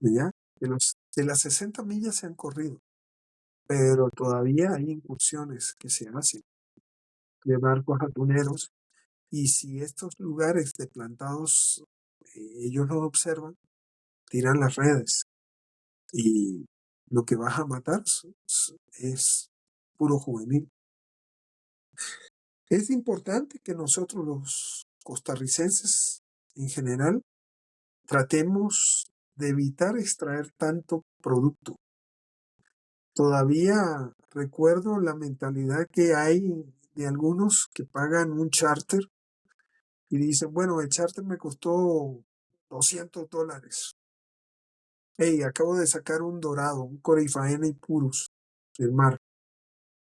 ¿ya? De las 60 millas se han corrido, pero todavía hay incursiones que se hacen de barcos atuneros y si estos lugares de plantados ellos los observan, tiran las redes y lo que vas a matar es puro juvenil. Es importante que nosotros los costarricenses en general tratemos de evitar extraer tanto producto. Todavía recuerdo la mentalidad que hay de algunos que pagan un charter y dicen, bueno, el charter me costó $200. Hey, acabo de sacar un dorado, un Coryphaena purus del mar.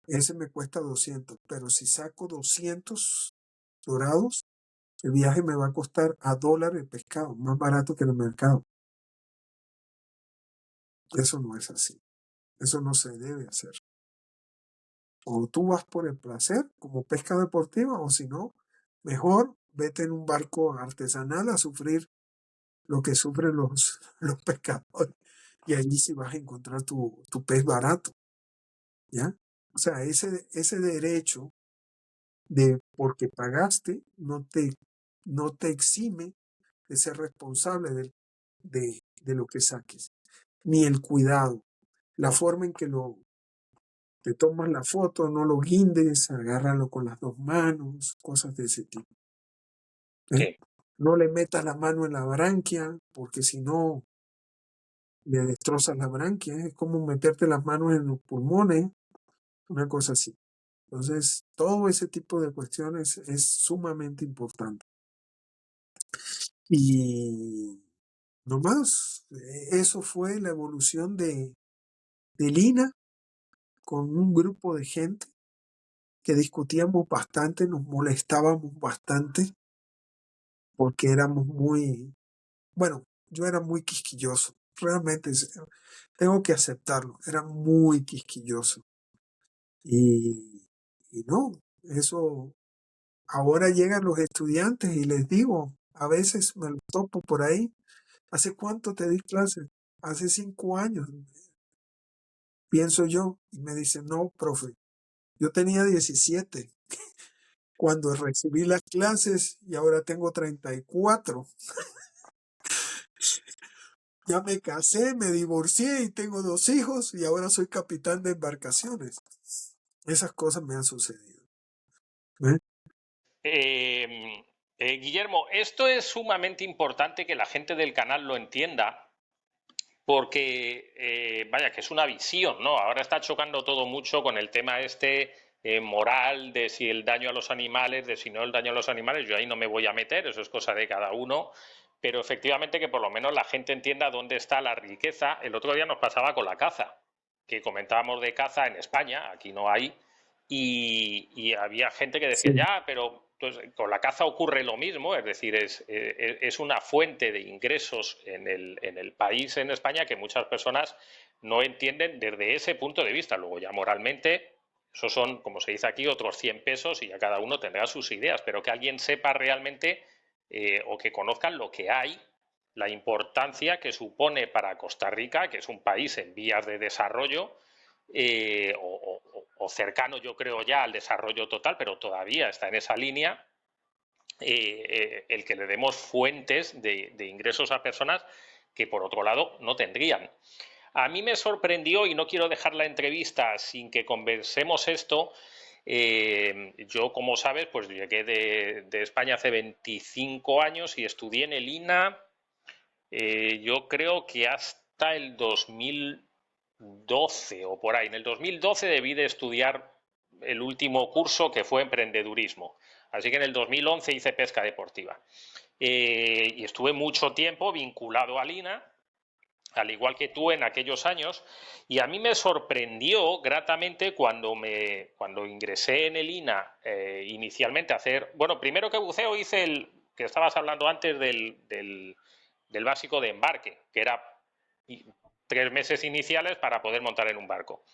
Ese me cuesta 200, pero si saco 200 dorados, el viaje me va a costar $1 el pescado, más barato que en el mercado. Eso no es así. Eso no se debe hacer. O tú vas por el placer, como pesca deportiva, o si no, mejor vete en un barco artesanal a sufrir lo que sufren los pescadores. Y allí sí vas a encontrar tu pez barato, ¿ya? O sea, ese derecho de porque pagaste no te exime de ser responsable de lo que saques, ni el cuidado, la forma en que te tomas la foto, no lo guindes, agárralo con las dos manos, cosas de ese tipo. ¿Eh? Sí. No le metas la mano en la branquia, porque si no le destrozas la branquia. Es como meterte las manos en los pulmones, una cosa así. Entonces, todo ese tipo de cuestiones es sumamente importante. Y nomás, eso fue la evolución de Lina con un grupo de gente que discutíamos bastante, nos molestábamos bastante, porque éramos muy, bueno, yo era muy quisquilloso, realmente tengo que aceptarlo, era muy quisquilloso. Y no, eso, ahora llegan los estudiantes y les digo, a veces me lo topo por ahí, ¿hace cuánto te di clases? Hace 5 años, pienso yo, y me dicen, no, profe, yo tenía 17 cuando recibí las clases y ahora tengo 34. Ya me casé, me divorcié y tengo 2 hijos y ahora soy capitán de embarcaciones. Esas cosas me han sucedido. ¿Eh? Guillermo, esto es sumamente importante que la gente del canal lo entienda, porque, vaya, que es una visión, ¿no? Ahora está chocando todo mucho con el tema este moral de si el daño a los animales, de si no el daño a los animales. Yo ahí no me voy a meter, eso es cosa de cada uno, pero efectivamente que por lo menos la gente entienda dónde está la riqueza. El otro día nos pasaba con la caza, que comentábamos de caza en España, aquí no hay, y había gente que decía, Sí, ya, pero pues, con la caza ocurre lo mismo, es decir, es una fuente de ingresos en el país, en España, que muchas personas no entienden desde ese punto de vista. Luego ya moralmente, eso son, como se dice aquí, otros 100 pesos y ya cada uno tendrá sus ideas, pero que alguien sepa realmente o que conozcan lo que hay, la importancia que supone para Costa Rica, que es un país en vías de desarrollo, o cercano yo creo ya al desarrollo total, pero todavía está en esa línea, el que le demos fuentes de ingresos a personas que por otro lado no tendrían. A mí me sorprendió, y no quiero dejar la entrevista sin que conversemos esto, yo, como sabes, pues llegué de España hace 25 años y estudié en el INA, yo creo que hasta el 2012 o por ahí. En el 2012 debí de estudiar el último curso que fue emprendedurismo. Así que en el 2011 hice pesca deportiva. Y estuve mucho tiempo vinculado al INA, al igual que tú en aquellos años, y a mí me sorprendió gratamente cuando ingresé en el INA inicialmente a hacer, bueno, primero que buceo hice el que estabas hablando antes del básico de embarque, que era 3 meses iniciales para poder montar en un barco.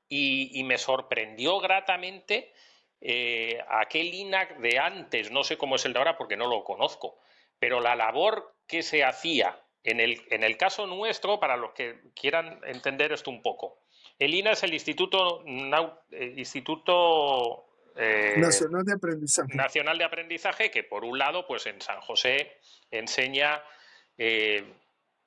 Y me sorprendió gratamente aquel INAC de antes, no sé cómo es el de ahora porque no lo conozco, pero la labor que se hacía en el caso nuestro, para los que quieran entender esto un poco, el INA es el Instituto Nacional de Aprendizaje. Nacional de Aprendizaje, que por un lado, pues en San José enseña eh,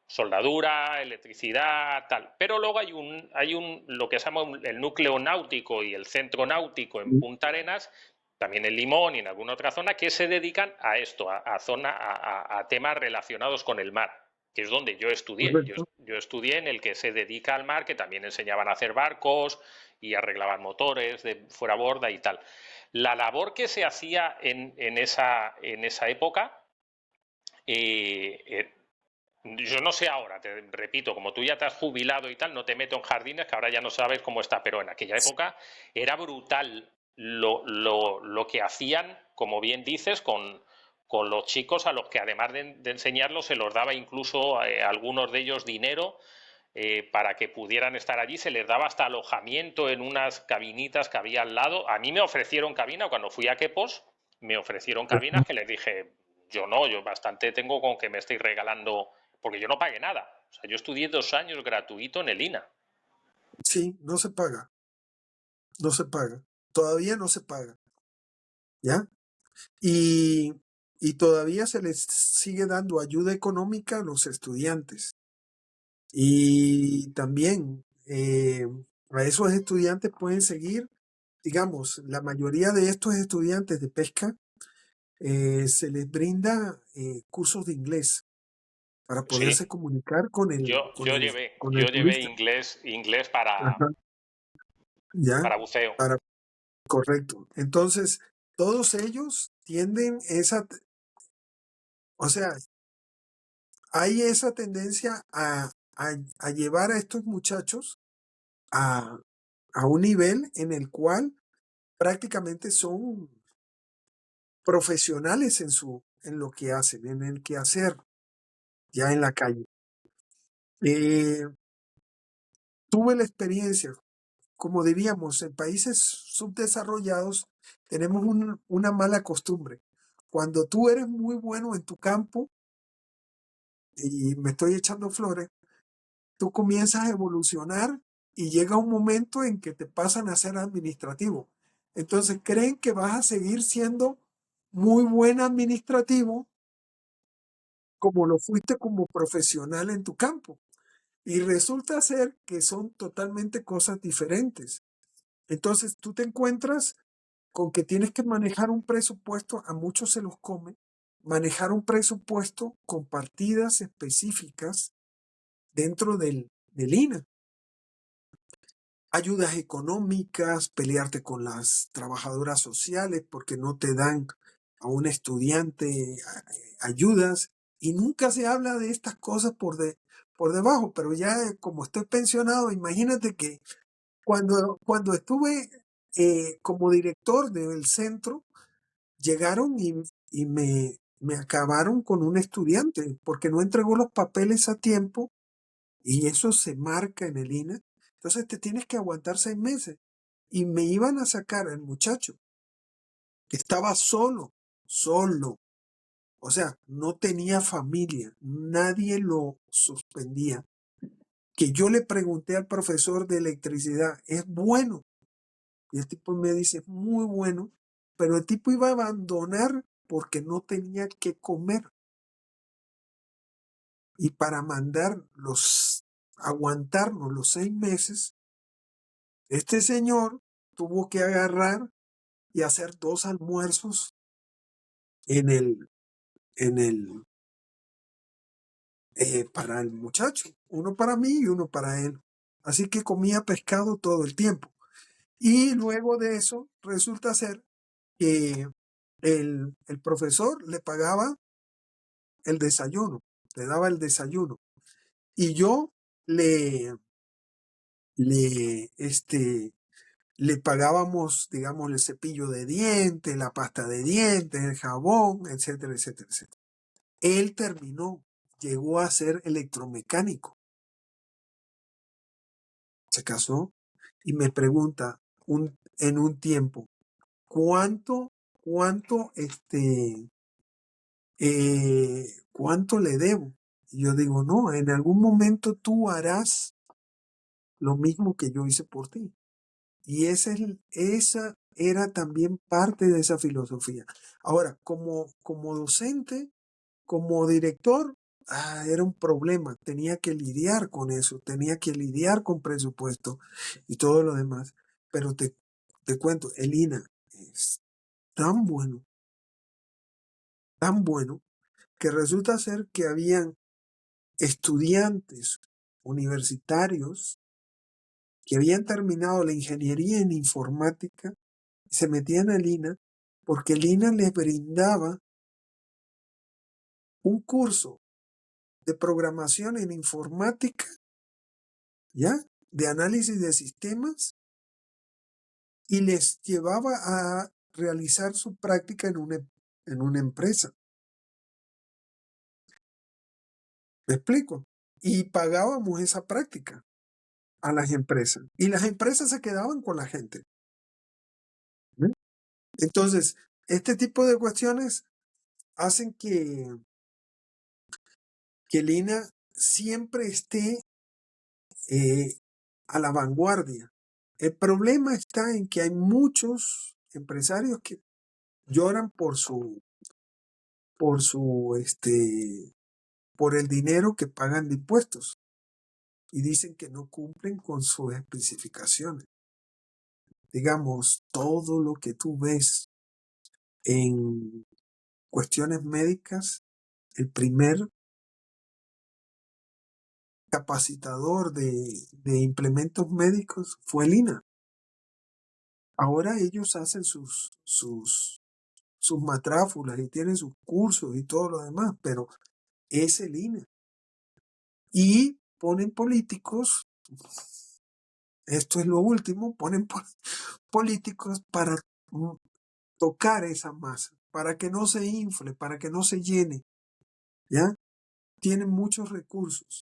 soldadura, electricidad, tal. Pero luego hay un lo que se llama el núcleo náutico y el centro náutico en Punta Arenas, también en Limón y en alguna otra zona, que se dedican a esto, a temas relacionados con el mar, que es donde yo estudié. Yo, Correcto. yo estudié en el que se dedica al mar, que también enseñaban a hacer barcos y arreglaban motores de fuera borda y tal. La labor que se hacía en esa época, eh, eh, yo no sé ahora, te repito, como tú ya te has jubilado y tal, no te meto en jardines, que ahora ya no sabes cómo está, pero en aquella época era brutal lo que hacían, como bien dices, con los chicos a los que además de enseñarlos se los daba incluso a algunos de ellos dinero para que pudieran estar allí, se les daba hasta alojamiento en unas cabinitas que había al lado. A mí me ofrecieron cabina cuando fui a Quepos, me ofrecieron cabinas que les dije, yo no, yo bastante tengo con que me estéis regalando, porque yo no pagué nada. O sea, yo estudié 2 años gratuito en el INA. Sí, no se paga, no se paga. Todavía no se paga, ¿ya? Y y todavía se les sigue dando ayuda económica a los estudiantes. Y también a esos estudiantes pueden seguir, digamos, la mayoría de estos estudiantes de pesca se les brinda cursos de inglés para Sí, poderse comunicar con yo, yo llevé, con el yo llevé turista. inglés Ajá, ya, para buceo. para, correcto. Entonces, todos ellos tienden o sea, hay esa tendencia a llevar a estos muchachos a, a un nivel en el cual prácticamente son profesionales en lo que hacen, en el quehacer, ya en la calle. Eh, tuve la experiencia, como diríamos, en países subdesarrollados tenemos una mala costumbre. Cuando tú eres muy bueno en tu campo, y me estoy echando flores, tú comienzas a evolucionar y llega un momento en que te pasan a ser administrativo. Entonces creen que vas a seguir siendo muy buen administrativo como lo fuiste como profesional en tu campo. Y resulta ser que son totalmente cosas diferentes. Entonces tú te encuentras con que tienes que manejar un presupuesto, a muchos se los come, manejar un presupuesto con partidas específicas dentro del INA. Ayudas económicas, pelearte con las trabajadoras sociales porque no te dan a un estudiante ayudas y nunca se habla de estas cosas por debajo, pero ya como estoy pensionado, imagínate que cuando estuve como director del centro, llegaron y me acabaron con un estudiante porque no entregó los papeles a tiempo y eso se marca en el INA. Entonces te tienes que aguantar 6 meses. Y me iban a sacar al muchacho, que estaba solo. O sea, no tenía familia, nadie lo suspendía. Que yo le pregunté al profesor de electricidad, ¿es bueno? Y el tipo me dice, muy bueno, pero el tipo iba a abandonar porque no tenía que comer. Y para aguantarnos los 6 meses, este señor tuvo que agarrar y hacer 2 almuerzos en para el muchacho, uno para mí y uno para él. Así que comía pescado todo el tiempo. Y luego de eso, resulta ser que el profesor le pagaba el desayuno, le daba el desayuno. Y yo le, le pagábamos, digamos, el cepillo de dientes, la pasta de dientes, el jabón, etcétera, etcétera, etcétera. Él terminó, llegó a ser electromecánico, se casó y me pregunta en un tiempo, ¿cuánto, cuánto, cuánto le debo? Y yo digo, no, en algún momento tú harás lo mismo que yo hice por ti. Y esa era también parte de esa filosofía. Ahora, como docente, como director, era un problema. Tenía que lidiar con eso, tenía que lidiar con presupuesto y todo lo demás. Pero te cuento, el INA es tan bueno, que resulta ser que habían estudiantes universitarios que habían terminado la ingeniería en informática y se metían al INA porque el INA les brindaba un curso de programación en informática, ¿ya? De análisis de sistemas y les llevaba a realizar su práctica en una empresa. ¿Me explico? Y pagábamos esa práctica a las empresas y las empresas se quedaban con la gente. ¿Ve? Entonces, este tipo de cuestiones hacen que el INA siempre esté eh, a la vanguardia. El problema está en que hay muchos empresarios que lloran por por el dinero que pagan de impuestos y dicen que no cumplen con sus especificaciones. Digamos, todo lo que tú ves en cuestiones médicas, el primer capacitador de implementos médicos fue el INA. Ahora ellos hacen sus matráfulas y tienen sus cursos y todo lo demás, pero es el INA. Y ponen políticos, esto es lo último, ponen políticos para tocar esa masa, para que no se infle, para que no se llene, ¿ya? Tienen muchos recursos.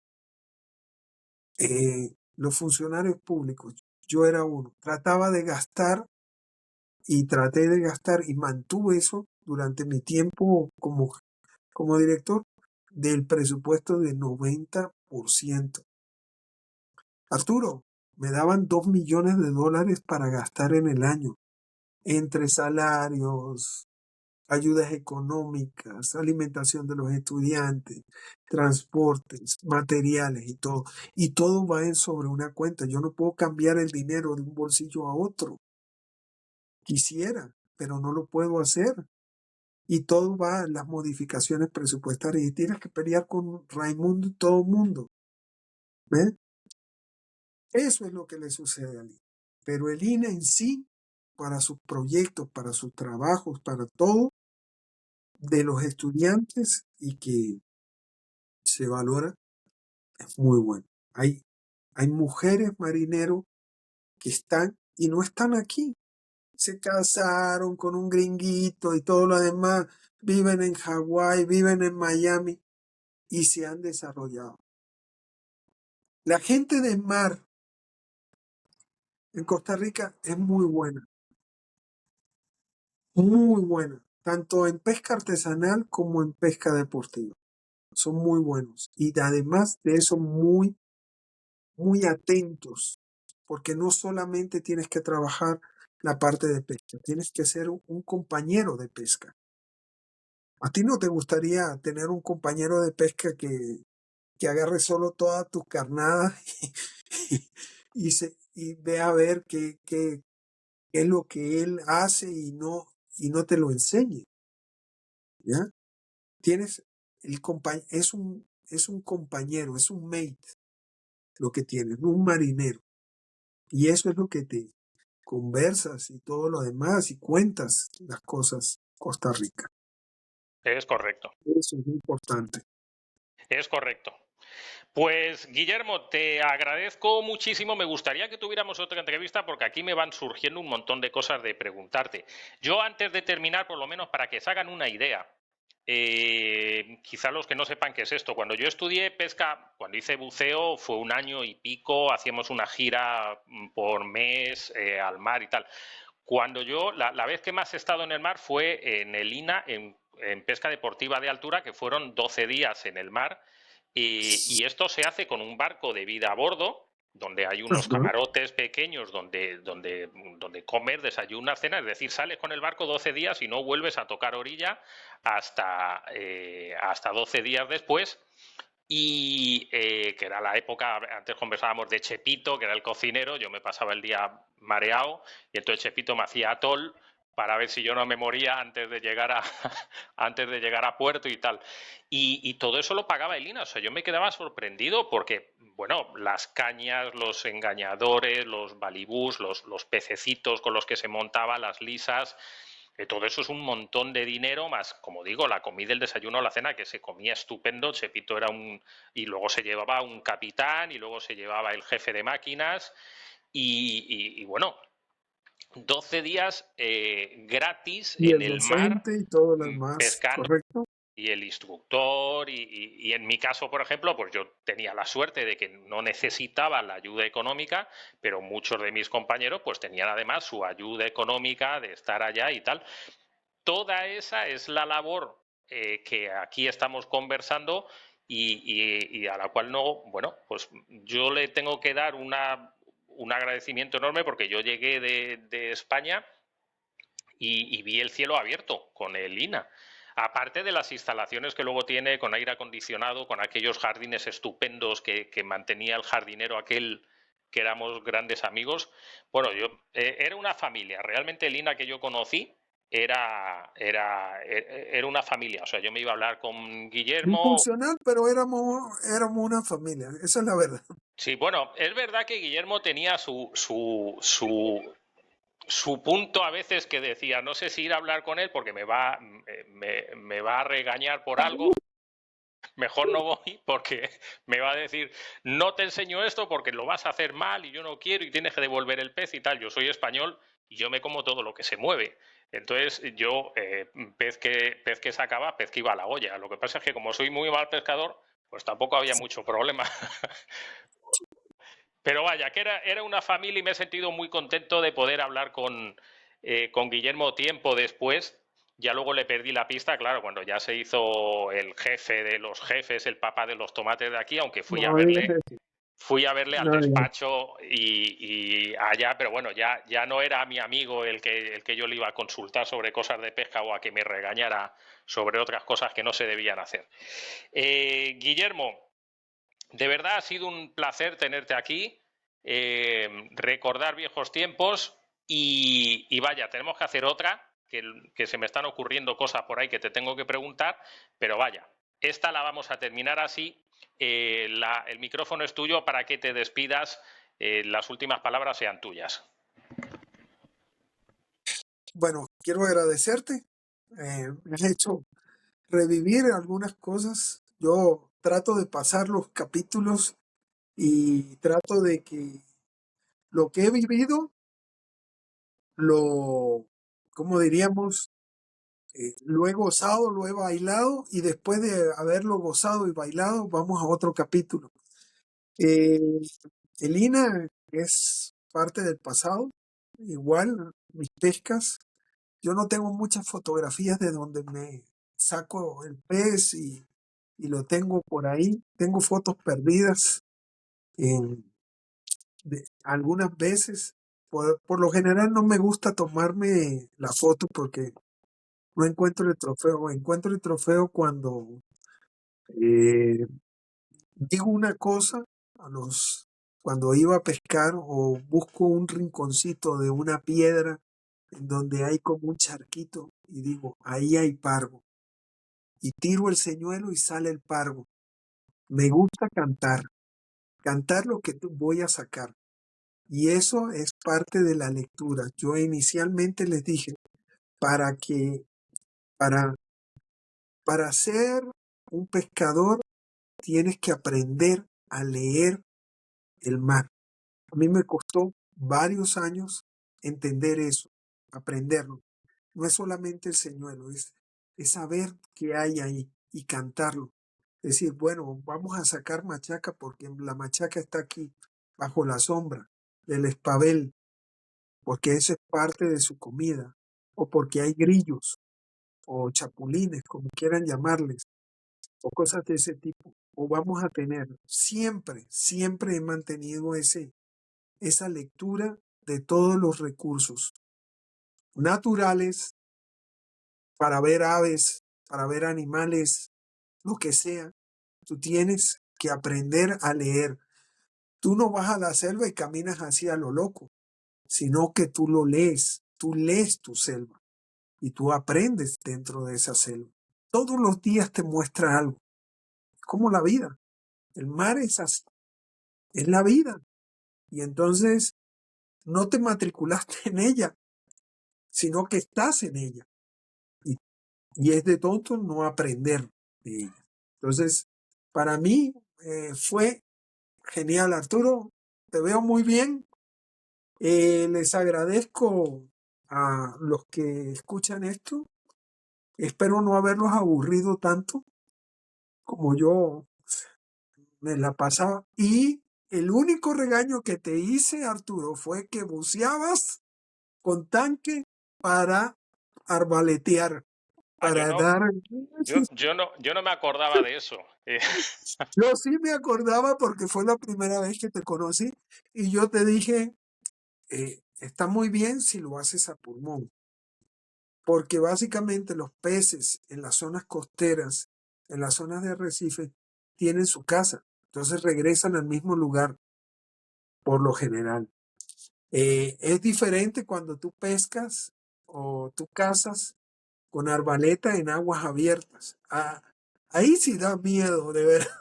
Los funcionarios públicos, yo era uno, trataba de gastar y traté de gastar y mantuve eso durante mi tiempo como director del presupuesto de 90%. Arturo, me daban $2 millones para gastar en el año, entre salarios, ayudas económicas, alimentación de los estudiantes, transportes, materiales y todo. Y todo va sobre una cuenta. Yo no puedo cambiar el dinero de un bolsillo a otro. Quisiera, pero no lo puedo hacer. Y todo va en las modificaciones presupuestarias. Y tienes que pelear con Raimundo y todo el mundo. ¿Ves? Eso es lo que le sucede al INE. Pero el INE en sí, para sus proyectos, para sus trabajos, para todo, de los estudiantes y que se valora, es muy bueno. Hay mujeres marineros que están y no están aquí. Se casaron con un gringuito y todo lo demás. Viven en Hawái, viven en Miami y se han desarrollado. La gente de mar en Costa Rica es muy buena, tanto en pesca artesanal como en pesca deportiva. Son muy buenos y además de eso muy atentos, porque no solamente tienes que trabajar la parte de pesca, tienes que ser un compañero de pesca. ¿A ti no te gustaría tener un compañero de pesca que agarre solo todas tus carnadas y vea a ver qué es lo que él hace y no te lo enseñe? ¿Ya? Tienes es un compañero, es un mate lo que tienes, no un marinero. Y eso es lo que te conversas y todo lo demás y cuentas las cosas Costa Rica. Es correcto. Eso es importante. Es correcto. Pues Guillermo, te agradezco muchísimo. Me gustaría que tuviéramos otra entrevista porque aquí me van surgiendo un montón de cosas de preguntarte. Yo antes de terminar, por lo menos para que se hagan una idea, quizá los que no sepan qué es esto, cuando yo estudié pesca, cuando hice buceo, fue 1 año y pico, hacíamos una gira por mes al mar y tal. Cuando yo, la vez que más he estado en el mar fue en el INA, en pesca deportiva de altura, que fueron 12 días en el mar, y esto se hace con un barco de vida a bordo, donde hay unos Ajá. camarotes pequeños donde comer, desayunar, cenar, es decir, sales con el barco 12 días y no vuelves a tocar orilla hasta 12 días después. Y que era la época, antes conversábamos de Chepito, que era el cocinero, yo me pasaba el día mareado y entonces Chepito me hacía atol para ver si yo no me moría antes de llegar a, antes de llegar a puerto y tal. Y todo eso lo pagaba el INA, o sea, yo me quedaba sorprendido porque, bueno, las cañas, los engañadores, los balibús, los pececitos con los que se montaba, las lisas, todo eso es un montón de dinero, más, como digo, la comida, el desayuno, la cena, que se comía estupendo. Chepito era un... Y luego se llevaba un capitán y luego se llevaba el jefe de máquinas. Y bueno, 12 días gratis Y en el el mar docente y todo lo demás, pescando ¿correcto? y el instructor y en mi caso, por ejemplo, pues yo tenía la suerte de que no necesitaba la ayuda económica, pero muchos de mis compañeros pues tenían además su ayuda económica de estar allá y tal. Toda esa es la labor que aquí estamos conversando y a la cual no, bueno, pues yo le tengo que dar un agradecimiento enorme porque yo llegué de España y vi el cielo abierto con el INA. Aparte de las instalaciones que luego tiene con aire acondicionado, con aquellos jardines estupendos que mantenía el jardinero aquel que éramos grandes amigos. Bueno, era una familia. Realmente el INA que yo conocí era una familia. O sea, yo me iba a hablar con Guillermo. Disfuncional, pero éramos una familia, esa es la verdad. Sí, bueno, es verdad que Guillermo tenía su punto a veces que decía, no sé si ir a hablar con él porque me va a regañar por algo, mejor no voy porque me va a decir, no te enseño esto porque lo vas a hacer mal y yo no quiero y tienes que devolver el pez y tal. Yo soy español y yo me como todo lo que se mueve. Entonces yo, pez que sacaba, pez que iba a la olla. Lo que pasa es que como soy muy mal pescador, pues tampoco había mucho problema. Pero vaya, que era una familia y me he sentido muy contento de poder hablar con Guillermo tiempo después. Ya luego le perdí la pista, claro, cuando ya se hizo el jefe de los jefes, el papá de los tomates de aquí, aunque No digas eso, fui a verle al no digas. despacho y allá, pero bueno, ya no era mi amigo el que yo le iba a consultar sobre cosas de pesca o a que me regañara sobre otras cosas que no se debían hacer. Guillermo, de verdad ha sido un placer tenerte aquí, recordar viejos tiempos y vaya, tenemos que hacer otra, que se me están ocurriendo cosas por ahí que te tengo que preguntar, pero vaya, esta la vamos a terminar así. El micrófono es tuyo para que te despidas, las últimas palabras sean tuyas. Bueno, quiero agradecerte, me has hecho revivir algunas cosas. Yo trato de pasar los capítulos y trato de que lo que he vivido, lo, ¿cómo diríamos? Lo he gozado, lo he bailado y después de haberlo gozado y bailado, vamos a otro capítulo. Eh, el INA es parte del pasado, igual mis pescas. Yo no tengo muchas fotografías de donde me saco el pez y lo tengo por ahí. Tengo fotos perdidas en, algunas veces. Por lo general no me gusta tomarme la foto porque no encuentro el trofeo. Encuentro el trofeo cuando eh, digo una cosa cuando iba a pescar o busco un rinconcito de una piedra en donde hay como un charquito y digo, ahí hay pargo. Y tiro el señuelo y sale el pargo. Me gusta cantar lo que voy a sacar. Y eso es parte de la lectura. Yo inicialmente les dije, para que, para, para ser un pescador, tienes que aprender a leer el mar. A mí me costó varios años entender eso, aprenderlo. No es solamente el señuelo, es saber qué hay ahí y cantarlo. Decir, bueno, vamos a sacar machaca porque la machaca está aquí, bajo la sombra del espabel, porque eso es parte de su comida, o porque hay grillos, o chapulines, como quieran llamarles, o cosas de ese tipo. O vamos a tener, siempre he mantenido esa lectura de todos los recursos naturales para ver aves, para ver animales, lo que sea. Tú tienes que aprender a leer. Tú no vas a la selva y caminas así a lo loco, sino que tú lees tu selva y tú aprendes dentro de esa selva. Todos los días te muestra algo, como la vida. El mar es así, es la vida. Y entonces no te matriculaste en ella, sino que estás en ella. Y, y es de tonto no aprender de ella. Entonces, para mí fue genial, Arturo. Te veo muy bien. Les agradezco a los que escuchan esto. Espero no haberlos aburrido tanto como yo me la pasaba. Y el único regaño que te hice, Arturo, fue que buceabas con tanque para arbaletear, Ah, para dar... yo no me acordaba de eso. Yo sí me acordaba porque fue la primera vez que te conocí y yo te dije, está muy bien si lo haces a pulmón, porque básicamente los peces en las zonas costeras, en las zonas de arrecife, tienen su casa, entonces regresan al mismo lugar por lo general. Es diferente cuando tú pescas o tú cazas con arbaleta en aguas abiertas. Ah, ahí sí da miedo, de verdad,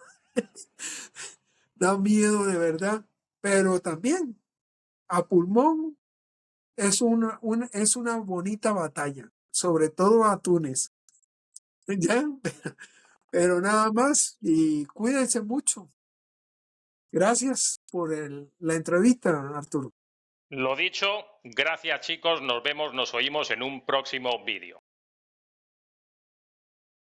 da miedo de verdad, pero también a pulmón es una bonita batalla, sobre todo atunes, ¿ya? Pero nada más y cuídense mucho. Gracias por la entrevista, Arturo. Lo dicho, gracias chicos, nos vemos, nos oímos en un próximo vídeo.